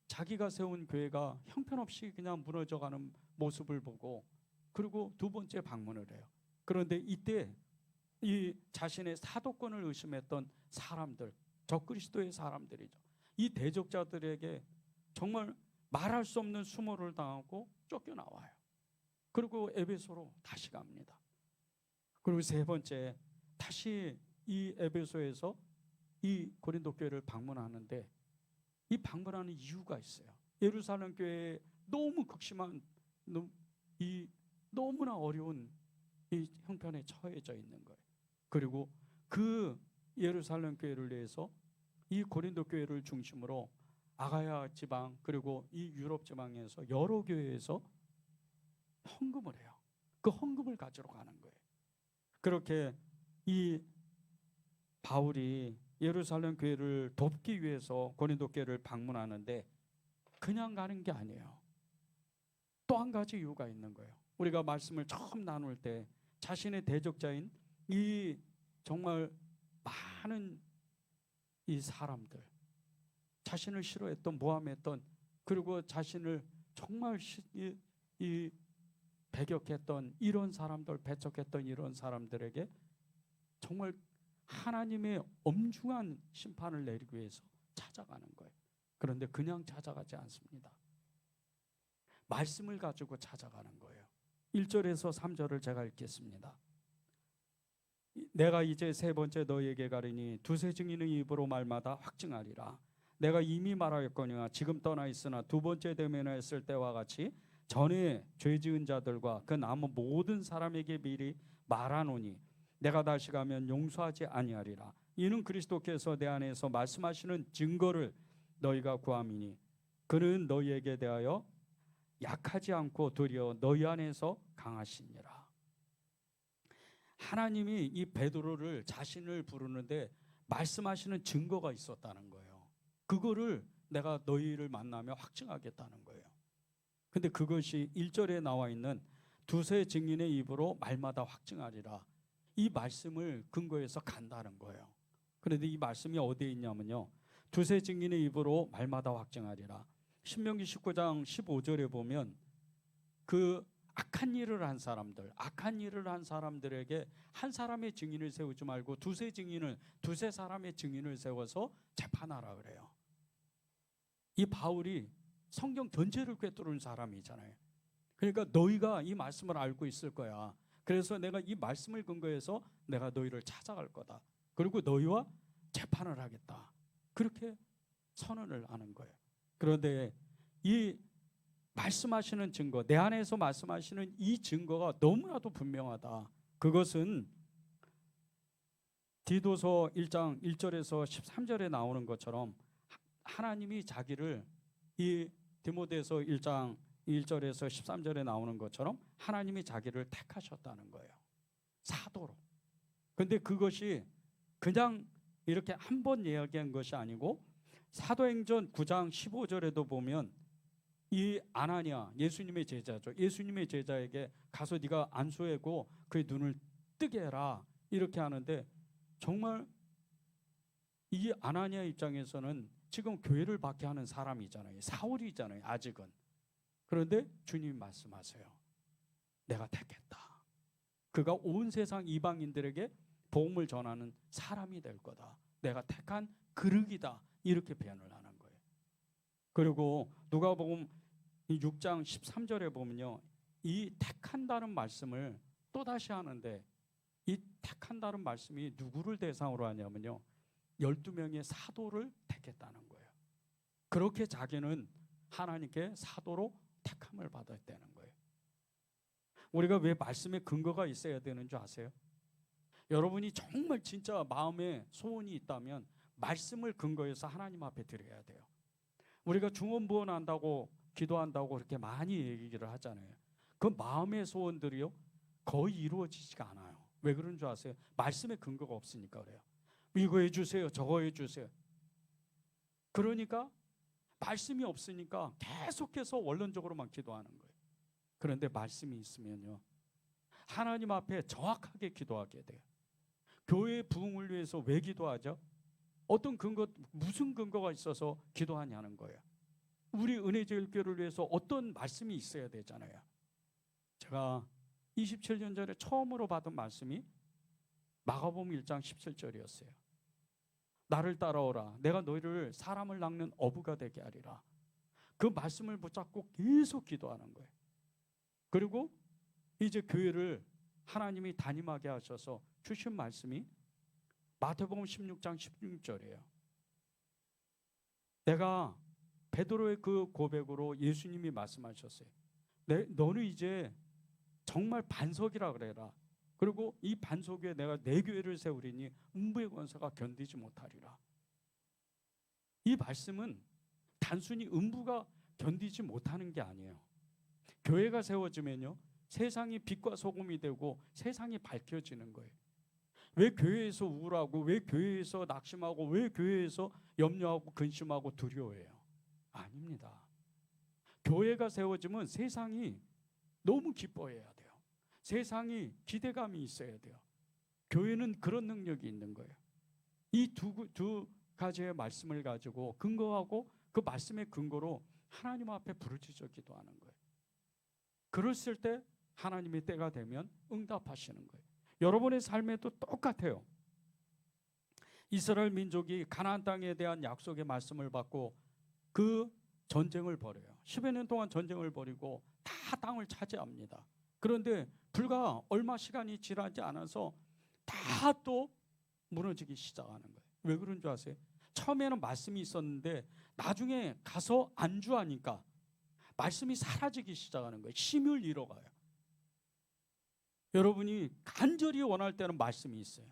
자기가 세운 교회가 형편없이 그냥 무너져가는 모습을 보고 그리고 2번째 방문을 해요. 그런데 이때 이 자신의 사도권을 의심했던 사람들, 적그리스도의 사람들이죠. 이 대적자들에게 정말 말할 수 없는 수모를 당하고 쫓겨나와요. 그리고 에베소로 다시 갑니다. 그리고 3번째 다시 이 에베소에서 이 고린도 교회를 방문하는데 이 방문하는 이유가 있어요. 예루살렘 교회에 너무 극심한 이 너무나 어려운 이 형편에 처해져 있는 거예요. 그리고 그 예루살렘 교회를 위해서 이 고린도 교회를 중심으로 아가야 지방 그리고 이 유럽 지방에서 여러 교회에서 헌금을 해요. 그 헌금을 가지러 가는 거예요. 그렇게 이 바울이 예루살렘 교회를 돕기 위해서 고린도 교회를 방문하는데 그냥 가는 게 아니에요. 또 한 가지 이유가 있는 거예요. 우리가 말씀을 처음 나눌 때 자신의 대적자인 이 정말 많은 이 사람들, 자신을 싫어했던 모함했던 그리고 자신을 정말 이 배격했던 이런 사람들, 배척했던 이런 사람들에게 정말 하나님의 엄중한 심판을 내리기 위해서 찾아가는 거예요. 그런데 그냥 찾아가지 않습니다. 말씀을 가지고 찾아가는 거예요. 1절에서 3절을 제가 읽겠습니다. 내가 이제 3번째 너희에게 가리니 두세 증인의 입으로 말마다 확증하리라. 내가 이미 말하였거니와 지금 떠나 있으나 2번째 되면 했을 때와 같이 전에 죄 지은 자들과 그 남은 모든 사람에게 미리 말하노니 내가 다시 가면 용서하지 아니하리라. 이는 그리스도께서 내 안에서 말씀하시는 증거를 너희가 구함이니 그는 너희에게 대하여 약하지 않고 도리어 너희 안에서 강하시니라. 하나님이 이 베드로를 자신을 부르는데 말씀하시는 증거가 있었다는 거예요. 그거를 내가 너희를 만나며 확증하겠다는 거예요. 근데 그것이 1절에 나와 있는 두세 증인의 입으로 말마다 확증하리라. 이 말씀을 근거해서 간다는 거예요. 그런데 이 말씀이 어디에 있냐면요, 두세 증인의 입으로 말마다 확증하리라. 신명기 19장 15절에 보면 그 악한 일을 한 사람들에게 한 사람의 증인을 세우지 말고 두세 사람의 증인을 세워서 재판하라 그래요. 이 바울이 성경 전체를 꿰뚫은 사람이잖아요. 그러니까 너희가 이 말씀을 알고 있을 거야. 그래서 내가 이 말씀을 근거해서 내가 너희를 찾아갈 거다. 그리고 너희와 재판을 하겠다. 그렇게 선언을 하는 거예요. 그런데 이 말씀하시는 증거, 내 안에서 말씀하시는 이 증거가 너무나도 분명하다. 그것은 디도서 1장 1절에서 13절에 나오는 것처럼 하나님이 자기를 이 디모데서 1장 1절에서 13절에 나오는 것처럼 하나님이 자기를 택하셨다는 거예요. 사도로. 근데 그것이 그냥 이렇게 한 번 이야기한 것이 아니고 사도행전 9장 15절에도 보면 이 아나니아, 예수님의 제자죠. 예수님의 제자에게 가서 네가 안수하고 그의 눈을 뜨게 해라 이렇게 하는데 정말 이 아나니아 입장에서는 지금 교회를 박해하는 사람이잖아요. 사울이잖아요. 아직은. 그런데 주님이 말씀하세요. 내가 택했다. 그가 온 세상 이방인들에게 복음을 전하는 사람이 될 거다. 내가 택한 그릇이다. 이렇게 표현을 하는 거예요. 그리고 누가복음 6장 13절에 보면요, 이 택한다는 말씀을 또다시 하는데 이 택한다는 말씀이 누구를 대상으로 하냐면요, 12명의 사도를 택했다는 거예요. 그렇게 자기는 하나님께 사도로 택함을 받았다는 거예요. 우리가 왜 말씀에 근거가 있어야 되는 줄 아세요? 여러분이 정말 진짜 마음에 소원이 있다면 말씀을 근거해서 하나님 앞에 드려야 돼요. 우리가 중언부언한다고 기도한다고 그렇게 많이 얘기를 하잖아요. 그 마음의 소원들이요 거의 이루어지지가 않아요. 왜 그런 줄 아세요? 말씀에 근거가 없으니까 그래요. 이거 해주세요, 저거 해주세요. 그러니까 말씀이 없으니까 계속해서 원론적으로만 기도하는 거예요. 그런데 말씀이 있으면요 하나님 앞에 정확하게 기도하게 돼요. 교회의 부흥을 위해서 왜 기도하죠? 어떤 근거, 무슨 근거가 있어서 기도하냐는 거예요. 우리 은혜제일교회를 위해서 어떤 말씀이 있어야 되잖아요. 제가 27년 전에 처음으로 받은 말씀이 마가복음 1장 17절이었어요. 나를 따라오라. 내가 너희를 사람을 낚는 어부가 되게 하리라. 그 말씀을 붙잡고 계속 기도하는 거예요. 그리고 이제 교회를 하나님이 담임하게 하셔서 주신 말씀이 마태복음 16장 16절이에요. 내가 베드로의 그 고백으로 예수님이 말씀하셨어요. 너는 이제 정말 반석이라 그래라. 그리고 이 반석 위에 내가 내 교회를 세우리니 음부의 권세가 견디지 못하리라. 이 말씀은 단순히 음부가 견디지 못하는 게 아니에요. 교회가 세워지면요 세상이 빛과 소금이 되고 세상이 밝혀지는 거예요. 왜 교회에서 우울하고 왜 교회에서 낙심하고 왜 교회에서 염려하고 근심하고 두려워해요? 아닙니다. 교회가 세워지면 세상이 너무 기뻐해야 돼요. 세상이 기대감이 있어야 돼요. 교회는 그런 능력이 있는 거예요. 이 두 가지의 말씀을 가지고 근거하고 그 말씀의 근거로 하나님 앞에 부르짖어 기도하는 거예요. 그랬을 때 하나님의 때가 되면 응답하시는 거예요. 여러분의 삶에도 똑같아요. 이스라엘 민족이 가나안 땅에 대한 약속의 말씀을 받고 그 전쟁을 벌여요. 10여 년 동안 전쟁을 벌이고 다 땅을 차지합니다. 그런데 불과 얼마 시간이 지나지 않아서 다 또 무너지기 시작하는 거예요. 왜 그런 줄 아세요? 처음에는 말씀이 있었는데 나중에 가서 안주하니까 말씀이 사라지기 시작하는 거예요. 힘을 잃어가요. 여러분이 간절히 원할 때는 말씀이 있어요.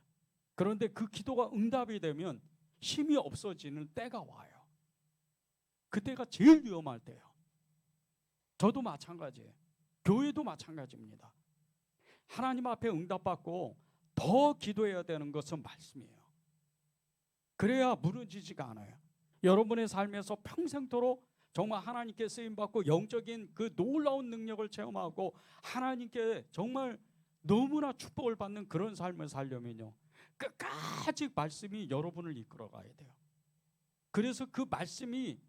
그런데 그 기도가 응답이 되면 힘이 없어지는 때가 와요. 그때가 제일 위험할 때예요. 저도 마찬가지예요. 교회도 마찬가지입니다. 하나님 앞에 응답받고 더 기도해야 되는 것은 말씀이에요. 그래야 무너지지가 않아요. 여러분의 삶에서 평생토록 정말 하나님께 쓰임받고 영적인 그 놀라운 능력을 체험하고 하나님께 정말 너무나 축복을 받는 그런 삶을 살려면요 끝까지 말씀이 여러분을 이끌어가야 돼요. 그래서 그 말씀이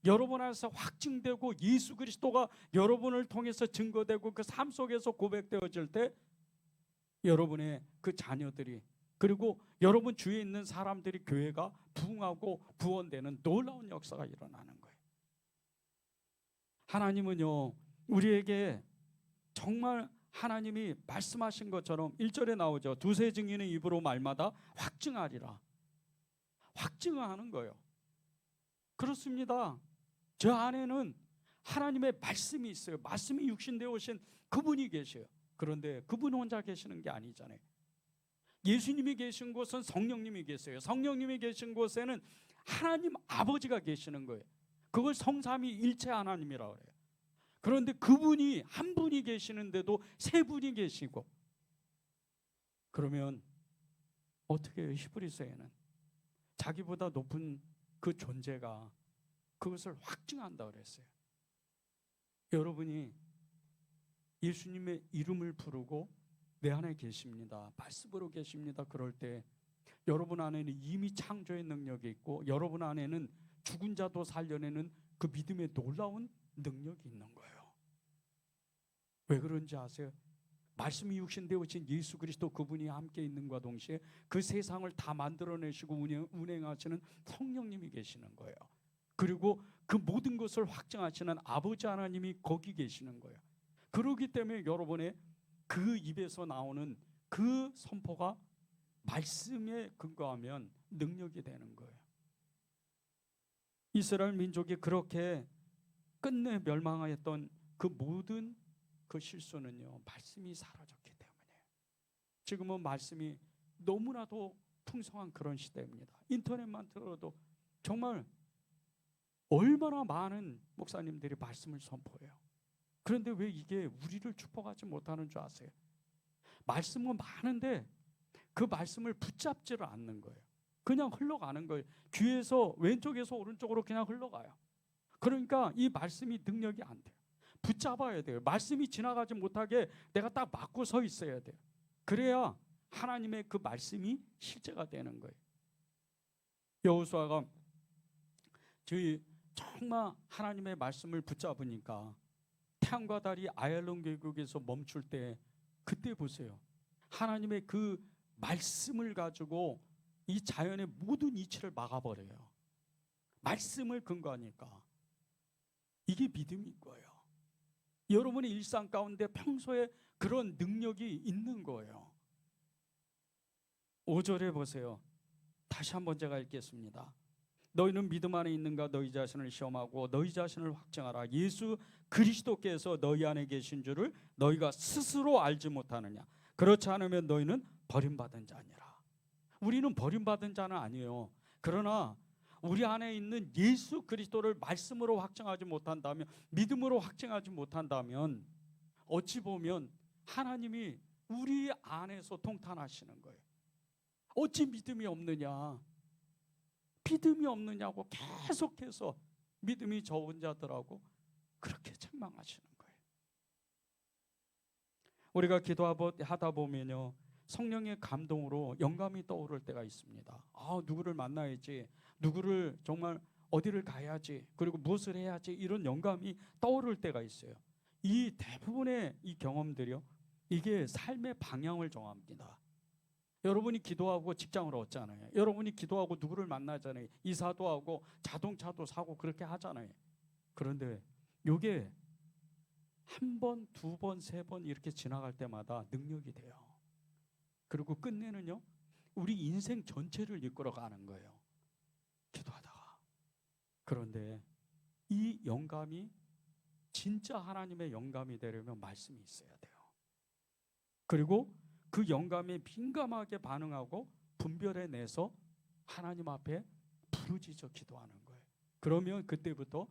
여러분 안에서 확증되고 예수 그리스도가 여러분을 통해서 증거되고 그 삶 속에서 고백되어질 때 여러분의 그 자녀들이 그리고 여러분 주위에 있는 사람들이 교회가 부흥하고 구원되는 놀라운 역사가 일어나는 거예요. 하나님은요 우리에게 정말 하나님이 말씀하신 것처럼 1절에 나오죠. 두세 증인의 입으로 말마다 확증하리라. 확증하는 거예요. 그렇습니다. 저 안에는 하나님의 말씀이 있어요. 말씀이 육신되어 오신 그분이 계셔요. 그런데 그분 혼자 계시는 게 아니잖아요. 예수님이 계신 곳은 성령님이 계세요. 성령님이 계신 곳에는 하나님 아버지가 계시는 거예요. 그걸 성삼위 일체 하나님이라고 그래요. 그런데 그분이 한 분이 계시는데도 세 분이 계시고 그러면 어떻게 해요? 히브리서에는 자기보다 높은 그 존재가 그것을 확증한다 그랬어요. 여러분이 예수님의 이름을 부르고 내 안에 계십니다. 말씀으로 계십니다. 그럴 때 여러분 안에는 이미 창조의 능력이 있고 여러분 안에는 죽은 자도 살려내는 그 믿음의 놀라운 능력이 있는 거예요. 왜 그런지 아세요? 말씀이 육신되어 오신 예수 그리스도 그분이 함께 있는과 동시에 그 세상을 다 만들어내시고 운행하시는 성령님이 계시는 거예요. 그리고 그 모든 것을 확증하시는 아버지 하나님이 거기 계시는 거예요. 그렇기 때문에 여러분의 그 입에서 나오는 그 선포가 말씀에 근거하면 능력이 되는 거예요. 이스라엘 민족이 그렇게 끝내 멸망하였던 그 모든 그 실수는요 말씀이 사라졌기 때문이에요. 지금은 말씀이 너무나도 풍성한 그런 시대입니다. 인터넷만 들어도 정말 얼마나 많은 목사님들이 말씀을 선포해요. 그런데 왜 이게 우리를 축복하지 못하는 줄 아세요? 말씀은 많은데 그 말씀을 붙잡지를 않는 거예요. 그냥 흘러가는 거예요. 귀에서 왼쪽에서 오른쪽으로 그냥 흘러가요. 그러니까 이 말씀이 능력이 안 돼요. 붙잡아야 돼요. 말씀이 지나가지 못하게 내가 딱 막고 서 있어야 돼요. 그래야 하나님의 그 말씀이 실제가 되는 거예요. 여호수아가 저희 정말 하나님의 말씀을 붙잡으니까 태양과 달이 아얄론 계곡에서 멈출 때 그때 보세요. 하나님의 그 말씀을 가지고 이 자연의 모든 이치를 막아버려요. 말씀을 근거하니까. 이게 믿음인 거예요. 여러분의 일상 가운데 평소에 그런 능력이 있는 거예요. 5절에 보세요. 다시 한번 제가 읽겠습니다. 너희는 믿음 안에 있는가 너희 자신을 시험하고 너희 자신을 확증하라. 예수 그리스도께서 너희 안에 계신 줄을 너희가 스스로 알지 못하느냐. 그렇지 않으면 너희는 버림받은 자니라. 우리는 버림받은 자는 아니에요. 그러나 우리 안에 있는 예수 그리스도를 말씀으로 확증하지 못한다면, 믿음으로 확증하지 못한다면 어찌 보면 하나님이 우리 안에서 통탄하시는 거예요. 어찌 믿음이 없느냐, 믿음이 없느냐고 계속해서 믿음이 적은 자들하고 그렇게 책망하시는 거예요. 우리가 기도하다 보면요, 성령의 감동으로 영감이 떠오를 때가 있습니다. 누구를 만나야지, 누구를 정말 어디를 가야지, 그리고 무엇을 해야지, 이런 영감이 떠오를 때가 있어요. 이 대부분의 이 경험들이요, 이게 삶의 방향을 정합니다. 여러분이 기도하고 직장을 얻잖아요. 여러분이 기도하고 누구를 만나잖아요. 이사도 하고 자동차도 사고 그렇게 하잖아요. 그런데 이게 한 번, 두 번, 세 번 이렇게 지나갈 때마다 능력이 돼요. 그리고 끝내는요, 우리 인생 전체를 이끌어가는 거예요. 기도하다가. 그런데 이 영감이 진짜 하나님의 영감이 되려면 말씀이 있어야 돼요. 그리고 그 영감에 민감하게 반응하고 분별해내서 하나님 앞에 부르짖어 기도하는 거예요. 그러면 그때부터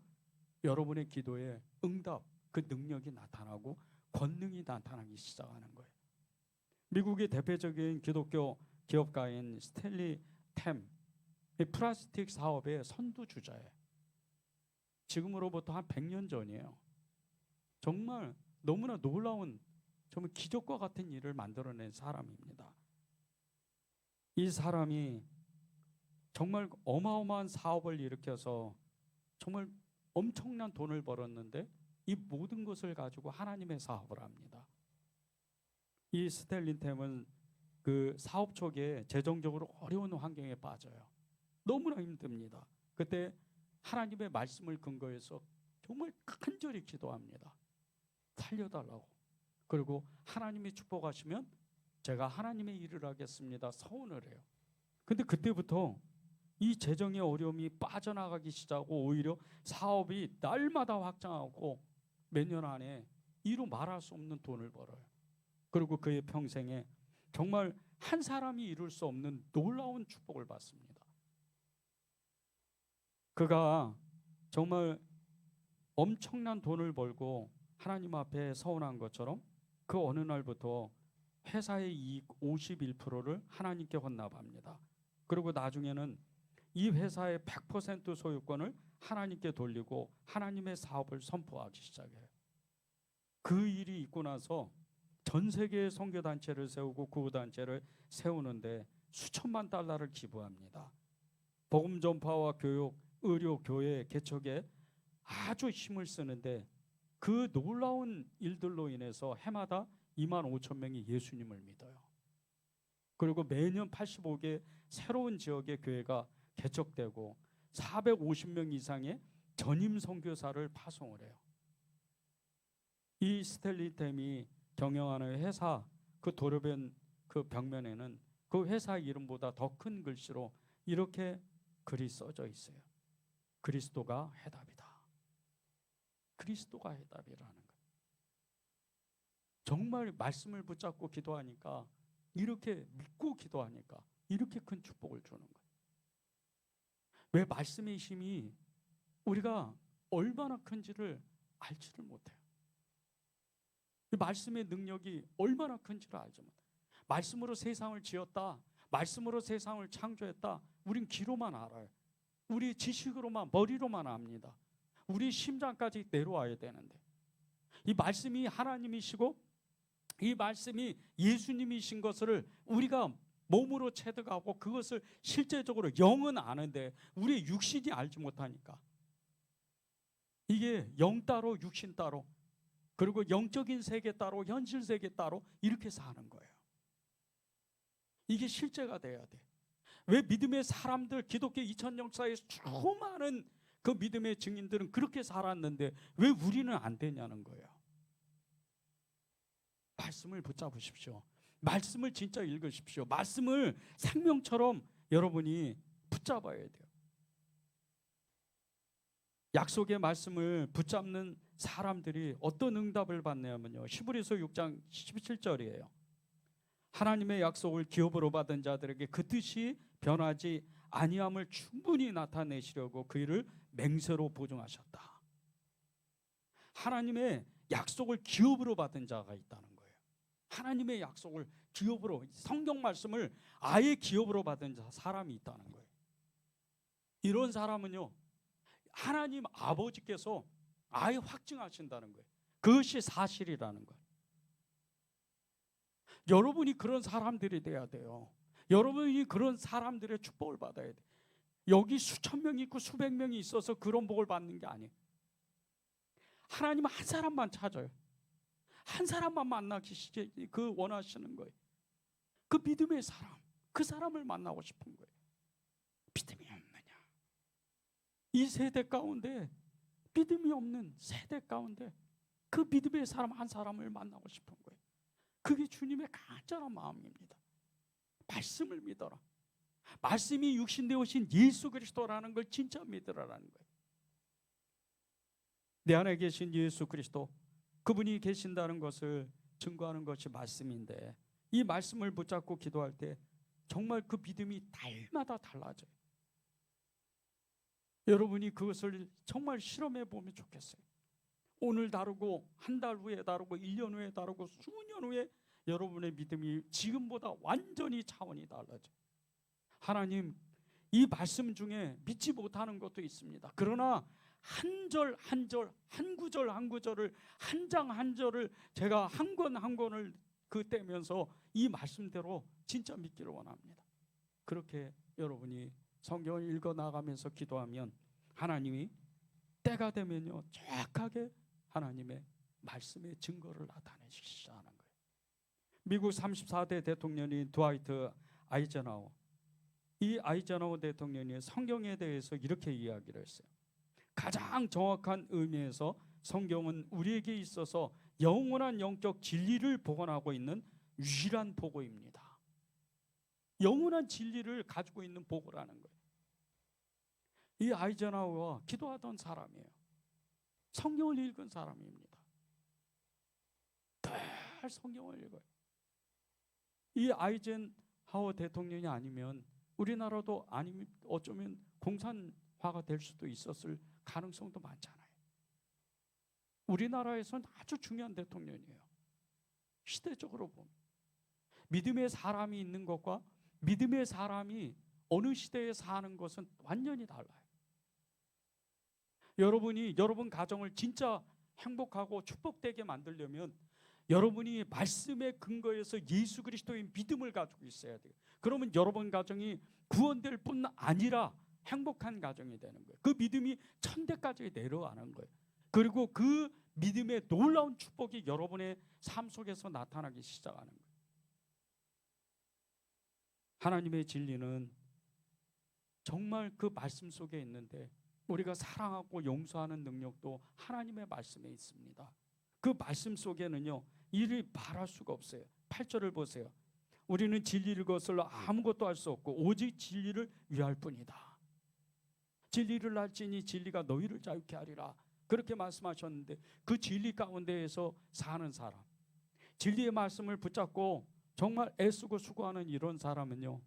여러분의 기도에 응답, 그 능력이 나타나고 권능이 나타나기 시작하는 거예요. 미국의 대표적인 기독교 기업가인 스탠리 템, 플라스틱 사업의 선두주자예요. 지금으로부터 한 100년 전이에요. 정말 너무나 놀라운, 정말 기적과 같은 일을 만들어낸 사람입니다. 이 사람이 정말 어마어마한 사업을 일으켜서 정말 엄청난 돈을 벌었는데 이 모든 것을 가지고 하나님의 사업을 합니다. 이 스탠리템은 그 사업 초기에 재정적으로 어려운 환경에 빠져요. 너무나 힘듭니다. 그때 하나님의 말씀을 근거해서 정말 간절히 기도합니다. 살려달라고. 그리고 하나님이 축복하시면 제가 하나님의 일을 하겠습니다. 서운을 해요. 근데 그때부터 이 재정의 어려움이 빠져나가기 시작하고 오히려 사업이 날마다 확장하고 몇 년 안에 이루 말할 수 없는 돈을 벌어요. 그리고 그의 평생에 정말 한 사람이 이룰 수 없는 놀라운 축복을 받습니다. 그가 정말 엄청난 돈을 벌고 하나님 앞에 서원한 것처럼 그 어느 날부터 회사의 이익 51%를 하나님께 헌납합니다. 그리고 나중에는 이 회사의 100% 소유권을 하나님께 돌리고 하나님의 사업을 선포하기 시작해요. 그 일이 있고 나서 전 세계의 선교단체를 세우고 구호단체를 세우는데 수천만 달러를 기부합니다. 복음 전파와 교육, 의료, 교회 개척에 아주 힘을 쓰는데 그 놀라운 일들로 인해서 해마다 2만 5천 명이 예수님을 믿어요. 그리고 매년 85개 새로운 지역의 교회가 개척되고 450명 이상의 전임 선교사를 파송을 해요. 이 스탠리템이 경영하는 회사 그 도로변 그 벽면에는 그 회사 이름보다 더 큰 글씨로 이렇게 글이 써져 있어요. 그리스도가 해답이다. 그리스도가 해답이라는 거예요. 정말 말씀을 붙잡고 기도하니까 이렇게 믿고 기도하니까 이렇게 큰 축복을 주는 거예요. 왜? 말씀의 힘이 우리가 얼마나 큰지를 알지를 못해요. 이 말씀의 능력이 얼마나 큰지를 알지 못해요. 말씀으로 세상을 지었다, 말씀으로 세상을 창조했다, 우린 귀로만 알아요. 우리 지식으로만, 머리로만 압니다. 우리 심장까지 내려와야 되는데, 이 말씀이 하나님이시고 이 말씀이 예수님이신 것을 우리가 몸으로 체득하고 그것을 실제적으로 영은 아는데 우리의 육신이 알지 못하니까, 이게 영 따로 육신 따로, 그리고 영적인 세계 따로 현실 세계 따로 이렇게 사는 거예요. 이게 실제가 돼야 돼. 왜 믿음의 사람들, 기독교 2000년 역사에 수많은 그 믿음의 증인들은 그렇게 살았는데 왜 우리는 안 되냐는 거예요. 말씀을 붙잡으십시오. 말씀을 진짜 읽으십시오. 말씀을 생명처럼 여러분이 붙잡아야 돼요. 약속의 말씀을 붙잡는 사람들이 어떤 응답을 받냐면요, 히브리서 6장 17절이에요. 하나님의 약속을 기업으로 받은 자들에게 그 뜻이 변하지 아니함을 충분히 나타내시려고 그 일을 맹세로 보증하셨다. 하나님의 약속을 기업으로 받은 자가 있다는 거예요. 하나님의 약속을 기업으로, 성경 말씀을 아예 기업으로 받은 사람이 있다는 거예요. 이런 사람은요, 하나님 아버지께서 아예 확증하신다는 거예요. 그것이 사실이라는 거예요. 여러분이 그런 사람들이 돼야 돼요. 여러분이 그런 사람들의 축복을 받아야 돼요. 여기 수천 명이 있고 수백 명이 있어서 그런 복을 받는 게 아니에요. 하나님은 한 사람만 찾아요. 한 사람만 만나기 그 원하시는 거예요. 그 믿음의 사람, 그 사람을 만나고 싶은 거예요. 믿음이 없느냐? 이 세대 가운데, 믿음이 없는 세대 가운데 그 믿음의 사람 한 사람을 만나고 싶은 거예요. 그게 주님의 간절한 마음입니다. 말씀을 믿어라. 말씀이 육신되어 오신 예수 그리스도라는 걸 진짜 믿으라는 거예요. 내 안에 계신 예수 그리스도, 그분이 계신다는 것을 증거하는 것이 말씀인데, 이 말씀을 붙잡고 기도할 때 정말 그 믿음이 날마다 달라져요. 여러분이 그것을 정말 실험해 보면 좋겠어요. 오늘 다르고 한 달 후에 다르고 1년 후에 다르고 수년 후에 여러분의 믿음이 지금보다 완전히 차원이 달라져요. 하나님, 이 말씀 중에 믿지 못하는 것도 있습니다. 그러나 한 절 한 절, 한 구절 한 구절을, 한 장 한 절을 제가 한 권 한 권을 그 떼면서 이 말씀대로 진짜 믿기를 원합니다. 그렇게 여러분이 성경을 읽어 나가면서 기도하면 하나님이 때가 되면요, 정확하게 하나님의 말씀의 증거를 나타내시기시작하는 거예요. 미국 34대 대통령인 드와이트 아이젠하워, 이 아이젠하워 대통령이 성경에 대해서 이렇게 이야기를 했어요. 가장 정확한 의미에서 성경은 우리에게 있어서 영원한 영적 진리를 복원하고 있는 유일한 보고입니다. 영원한 진리를 가지고 있는 보고라는 거예요. 이 아이젠하워가 기도하던 사람이에요. 성경을 읽은 사람입니다. 늘 성경을 읽어요. 이 아이젠하워 대통령이 아니면 우리나라도 아니면 어쩌면 공산화가 될 수도 있었을 가능성도 많잖아요. 우리나라에서는 아주 중요한 대통령이에요. 시대적으로 보면 믿음의 사람이 있는 것과 믿음의 사람이 어느 시대에 사는 것은 완전히 달라요. 여러분이 여러분 가정을 진짜 행복하고 축복되게 만들려면 여러분이 말씀의 근거에서 예수 그리스도의 믿음을 가지고 있어야 돼요. 그러면 여러분 가정이 구원될 뿐 아니라 행복한 가정이 되는 거예요. 그 믿음이 천대까지 내려가는 거예요. 그리고 그 믿음의 놀라운 축복이 여러분의 삶 속에서 나타나기 시작하는 거예요. 하나님의 진리는 정말 그 말씀 속에 있는데 우리가 사랑하고 용서하는 능력도 하나님의 말씀에 있습니다. 그 말씀 속에는요, 이를 말할 수가 없어요. 8절을 보세요. 우리는 진리를 것을 아무것도 할 수 없고 오직 진리를 위할 뿐이다. 진리를 알지니 진리가 너희를 자유케 하리라. 그렇게 말씀하셨는데 그 진리 가운데에서 사는 사람, 진리의 말씀을 붙잡고 정말 애쓰고 수고하는 이런 사람은요,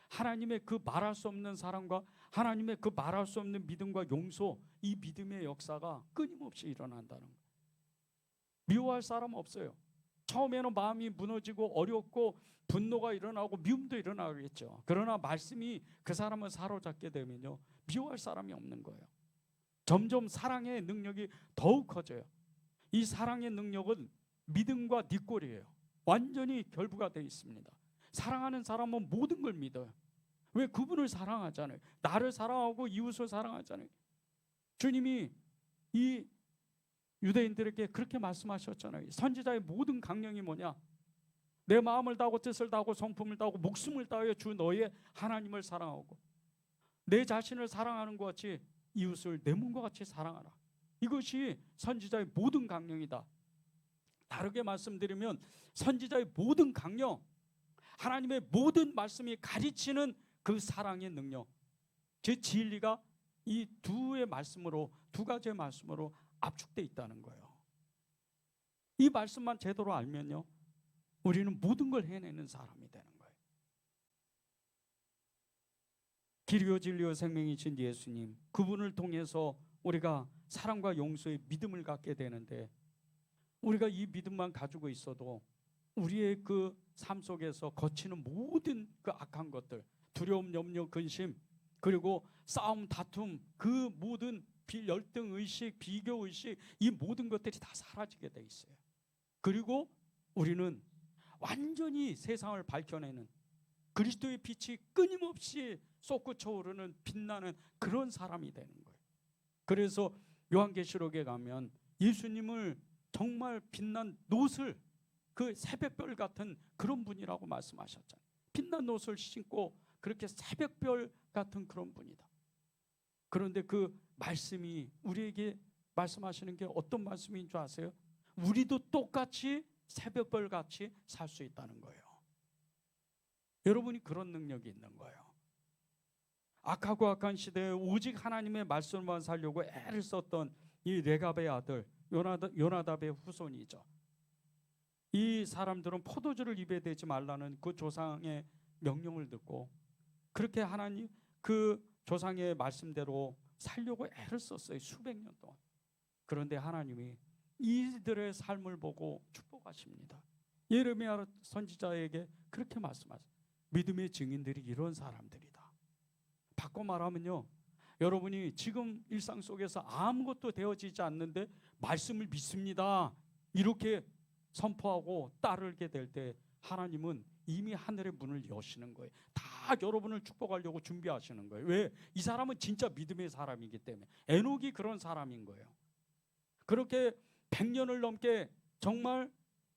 하나님의 그 말할 수 없는 사랑과 하나님의 그 말할 수 없는 믿음과 용서, 이 믿음의 역사가 끊임없이 일어난다는 거예요. 미워할 사람 없어요. 처음에는 마음이 무너지고 어렵고 분노가 일어나고 미움도 일어나겠죠. 그러나 말씀이 그 사람을 사로잡게 되면요, 미워할 사람이 없는 거예요. 점점 사랑의 능력이 더욱 커져요. 이 사랑의 능력은 믿음과 뒷골이에요. 완전히 결부가 되어 있습니다. 사랑하는 사람은 모든 걸 믿어요. 왜? 그분을 사랑하잖아요. 나를 사랑하고 이웃을 사랑하잖아요. 주님이 이 유대인들에게 그렇게 말씀하셨잖아요. 선지자의 모든 강령이 뭐냐? 내 마음을 다하고 뜻을 다하고 성품을 다하고 목숨을 다하여 주 너의 하나님을 사랑하고 내 자신을 사랑하는 것 같이 이웃을 내 몸과 같이 사랑하라. 이것이 선지자의 모든 강령이다. 다르게 말씀드리면 선지자의 모든 강령, 하나님의 모든 말씀이 가르치는 그 사랑의 능력, 제 진리가 이 두 가지의 말씀으로 압축되어 있다는 거예요. 이 말씀만 제대로 알면요, 우리는 모든 걸 해내는 사람이 되는 거예요. 길이요 진리요 생명이신 예수님, 그분을 통해서 우리가 사랑과 용서의 믿음을 갖게 되는데, 우리가 이 믿음만 가지고 있어도 우리의 그 삶 속에서 거치는 모든 그 악한 것들, 두려움, 염려, 근심, 그리고 싸움, 다툼, 그 모든 열등의식, 비교의식, 이 모든 것들이 다 사라지게 돼 있어요. 그리고 우리는 완전히 세상을 밝혀내는 그리스도의 빛이 끊임없이 솟구쳐 오르는 빛나는 그런 사람이 되는 거예요. 그래서 요한계시록에 가면 예수님을 정말 빛난 노슬, 그 새벽별 같은 그런 분이라고 말씀하셨잖아요. 빛난 옷을 신고 그렇게 새벽별 같은 그런 분이다. 그런데 그 말씀이 우리에게 말씀하시는 게 어떤 말씀인 줄 아세요? 우리도 똑같이 새벽별 같이 살 수 있다는 거예요. 여러분이 그런 능력이 있는 거예요. 악하고 악한 시대에 오직 하나님의 말씀만 살려고 애를 썼던 이 레갑의 아들 요나답의 후손이죠. 이 사람들은 포도주를 입에 대지 말라는 그 조상의 명령을 듣고 그렇게 하나님 그 조상의 말씀대로 살려고 애를 썼어요. 수백 년 동안. 그런데 하나님이 이들의 삶을 보고 축복하십니다. 예레미야 선지자에게 그렇게 말씀하세요. 믿음의 증인들이 이런 사람들이다. 바꿔 말하면요, 여러분이 지금 일상 속에서 아무것도 되어지지 않는데 말씀을 믿습니다, 이렇게 선포하고 따르게 될 때 하나님은 이미 하늘의 문을 여시는 거예요. 다 여러분을 축복하려고 준비하시는 거예요. 왜? 이 사람은 진짜 믿음의 사람이기 때문에. 에녹이 그런 사람인 거예요. 그렇게 100년을 넘게 정말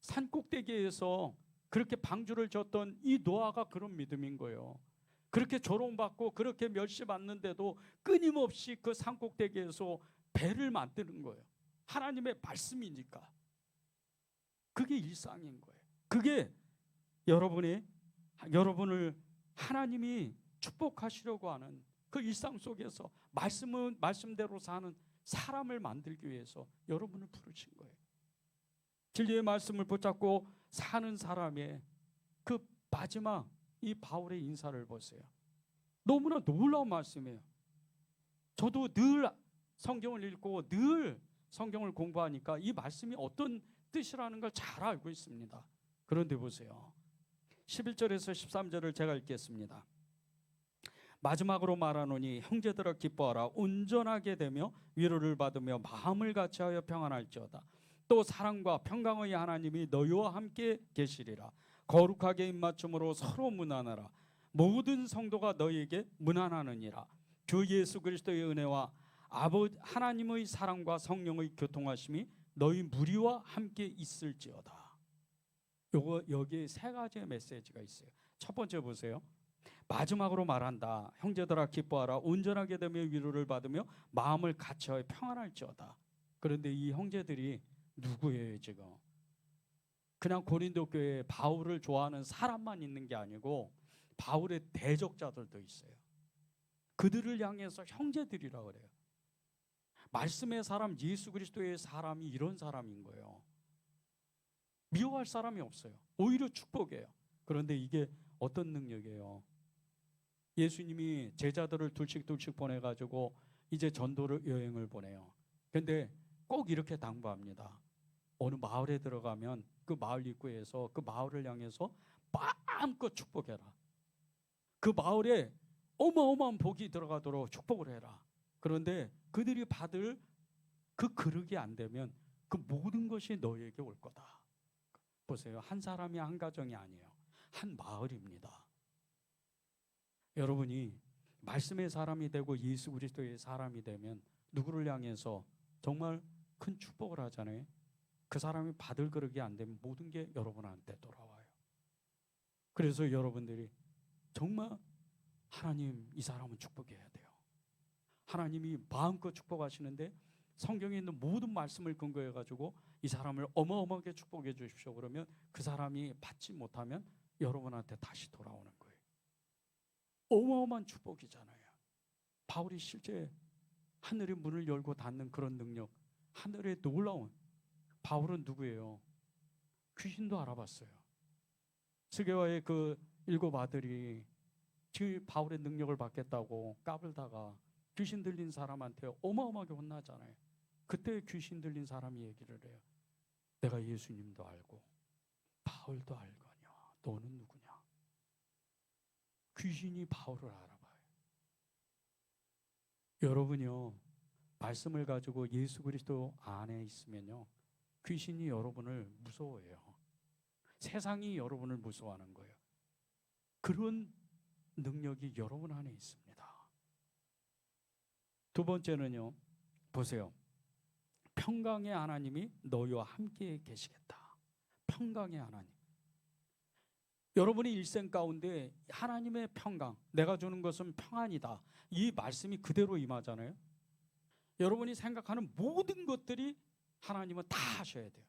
산꼭대기에서 그렇게 방주를 졌던 이 노아가 그런 믿음인 거예요. 그렇게 조롱받고 그렇게 멸시받는데도 끊임없이 그 산꼭대기에서 배를 만드는 거예요. 하나님의 말씀이니까. 그게 일상인 거예요. 그게 여러분을 하나님이 축복하시려고 하는 그 일상 속에서 말씀대로 사는 사람을 만들기 위해서 여러분을 부르신 거예요. 진리의 말씀을 붙잡고 사는 사람의 그 마지막 이 바울의 인사를 보세요. 너무나 놀라운 말씀이에요. 저도 늘 성경을 읽고 늘 성경을 공부하니까 이 말씀이 어떤 뜻이라는 걸 잘 알고 있습니다. 그런데 보세요. 11절에서 13절을 제가 읽겠습니다. 마지막으로 말하노니 형제들아 기뻐하라. 온전하게 되며 위로를 받으며 마음을 같이하여 평안할지어다. 또 사랑과 평강의 하나님이 너희와 함께 계시리라. 거룩하게 입맞춤으로 서로 문안하라. 모든 성도가 너희에게 문안하느니라. 주 예수 그리스도의 은혜와 아버지 하나님의 사랑과 성령의 교통하심이 너희 무리와 함께 있을지어다. 여기 세 가지의 메시지가 있어요. 첫 번째 보세요. 마지막으로 말한다. 형제들아 기뻐하라. 온전하게 되며 위로를 받으며 마음을 같이하여 평안할지어다. 그런데 이 형제들이 누구예요 지금? 그냥 고린도 교회에 바울을 좋아하는 사람만 있는 게 아니고 바울의 대적자들도 있어요. 그들을 향해서 형제들이라 그래요. 말씀의 사람, 예수 그리스도의 사람이 이런 사람인 거예요. 미워할 사람이 없어요. 오히려 축복이에요. 그런데 이게 어떤 능력이에요? 예수님이 제자들을 둘씩 보내가지고 이제 전도를 여행을 보내요. 근데 꼭 이렇게 당부합니다. 어느 마을에 들어가면 그 마을 입구에서 그 마을을 향해서 마음껏 축복해라. 그 마을에 어마어마한 복이 들어가도록 축복을 해라. 그런데 그들이 받을 그 그릇이 안 되면 그 모든 것이 너에게 올 거다. 보세요. 한 사람이 한 가정이 아니에요. 한 마을입니다. 여러분이 말씀의 사람이 되고 예수 그리스도의 사람이 되면 누구를 향해서 정말 큰 축복을 하잖아요. 그 사람이 받을 그릇이 안 되면 모든 게 여러분한테 돌아와요. 그래서 여러분들이 정말 하나님, 이 사람은 축복해야 돼요. 하나님이 마음껏 축복하시는데 성경에 있는 모든 말씀을 근거해 가지고 이 사람을 어마어마하게 축복해 주십시오. 그러면 그 사람이 받지 못하면 여러분한테 다시 돌아오는 거예요. 어마어마한 축복이잖아요. 바울이 실제 하늘의 문을 열고 닫는 그런 능력, 하늘에 놀라운. 바울은 누구예요? 귀신도 알아봤어요. 스게와의 그 7 아들이 바울의 능력을 받겠다고 까불다가 귀신 들린 사람한테 어마어마하게 혼나잖아요. 그때 귀신 들린 사람이 얘기를 해요. 내가 예수님도 알고 바울도 알거냐. 너는 누구냐? 귀신이 바울을 알아봐요. 여러분요, 말씀을 가지고 예수 그리스도 안에 있으면요, 귀신이 여러분을 무서워해요. 세상이 여러분을 무서워하는 거예요. 그런 능력이 여러분 안에 있습니다. 두 번째는요, 보세요. 평강의 하나님이 너희와 함께 계시겠다. 평강의 하나님. 여러분의 일생 가운데 하나님의 평강, 내가 주는 것은 평안이다. 이 말씀이 그대로 임하잖아요. 여러분이 생각하는 모든 것들이 하나님은 다 하셔야 돼요.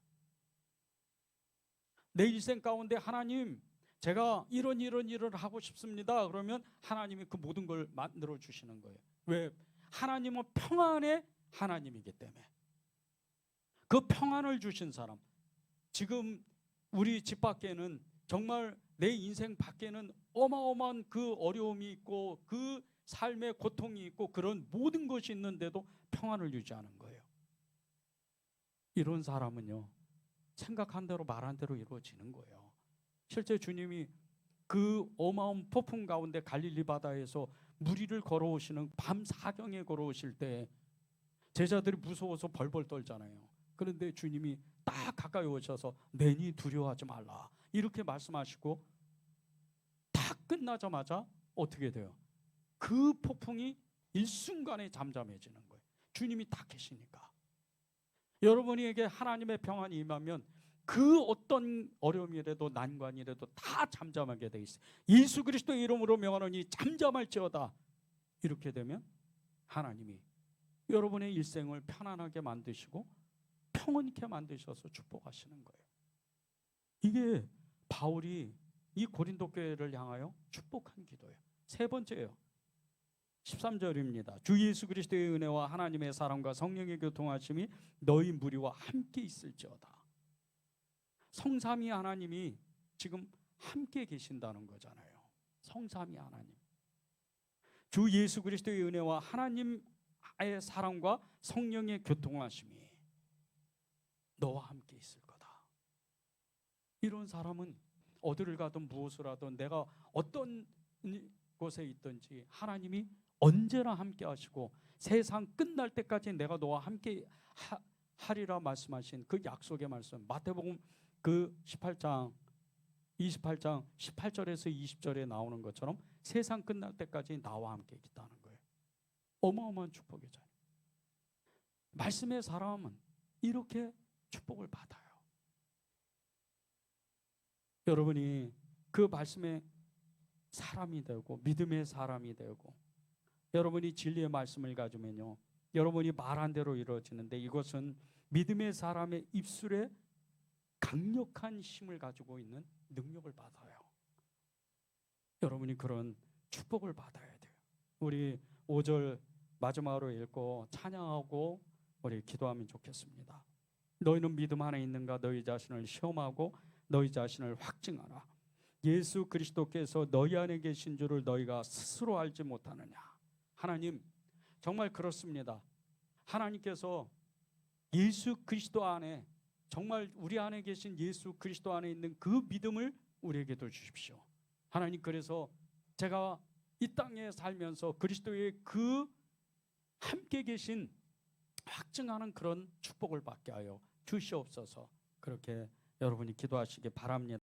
내 일생 가운데 하나님, 제가 이런 일을 하고 싶습니다. 그러면 하나님이 그 모든 걸 만들어 주시는 거예요. 왜? 하나님은 평안의 하나님이기 때문에. 그 평안을 주신 사람. 지금 우리 집 밖에는 정말 내 인생 밖에는 어마어마한 그 어려움이 있고 그 삶의 고통이 있고 그런 모든 것이 있는데도 평안을 유지하는 거예요. 이런 사람은요, 생각한 대로 말한 대로 이루어지는 거예요. 실제 주님이 그 어마어마한 폭풍 가운데 갈릴리 바다에서 무리를 걸어오시는 밤 사경에 걸어오실 때 제자들이 무서워서 벌벌 떨잖아요. 그런데 주님이 딱 가까이 오셔서 내니 두려워하지 말라 이렇게 말씀하시고 다 끝나자마자 어떻게 돼요? 그 폭풍이 일순간에 잠잠해지는 거예요. 주님이 다 계시니까. 여러분에게 하나님의 평안이 임하면 그 어떤 어려움이라도 난관이라도 다 잠잠하게 돼 있어요. 예수 그리스도의 이름으로 명하노니 잠잠할지어다. 이렇게 되면 하나님이 여러분의 일생을 편안하게 만드시고 평온케 만드셔서 축복하시는 거예요. 이게 바울이 이 고린도 교회를 향하여 축복한 기도예요. 세 번째예요. 13절입니다. 주 예수 그리스도의 은혜와 하나님의 사랑과 성령의 교통하심이 너희 무리와 함께 있을지어다. 성삼위 하나님이 지금 함께 계신다는 거잖아요. 성삼위 하나님. 주 예수 그리스도의 은혜와 하나님의 사랑과 성령의 교통하심이 너와 함께 있을 거다. 이런 사람은 어디를 가든 무엇을 하든 내가 어떤 곳에 있든지 하나님이 언제나 함께 하시고 세상 끝날 때까지 내가 너와 함께 하리라 말씀하신 그 약속의 말씀, 마태복음 그 18장 18절에서 20절에 나오는 것처럼 세상 끝날 때까지 나와 함께 있다는 거예요. 어마어마한 축복이잖아요. 말씀의 사람은 이렇게 축복을 받아요. 여러분이 그 말씀의 사람이 되고 믿음의 사람이 되고 여러분이 진리의 말씀을 가지면요, 여러분이 말한 대로 이루어지는데 이것은 믿음의 사람의 입술에 강력한 힘을 가지고 있는 능력을 받아요. 여러분이 그런 축복을 받아야 돼요. 우리 5절 마지막으로 읽고 찬양하고 우리 기도하면 좋겠습니다. 너희는 믿음 안에 있는가? 너희 자신을 시험하고 너희 자신을 확증하라. 예수 그리스도께서 너희 안에 계신 줄을 너희가 스스로 알지 못하느냐. 하나님, 정말 그렇습니다. 하나님께서 예수 그리스도 안에, 정말 우리 안에 계신 예수 그리스도 안에 있는 그 믿음을 우리에게도 주십시오. 하나님, 그래서 제가 이 땅에 살면서 그리스도의 그 함께 계신 확증하는 그런 축복을 받게 하여 주시옵소서. 그렇게 여러분이 기도하시기 바랍니다.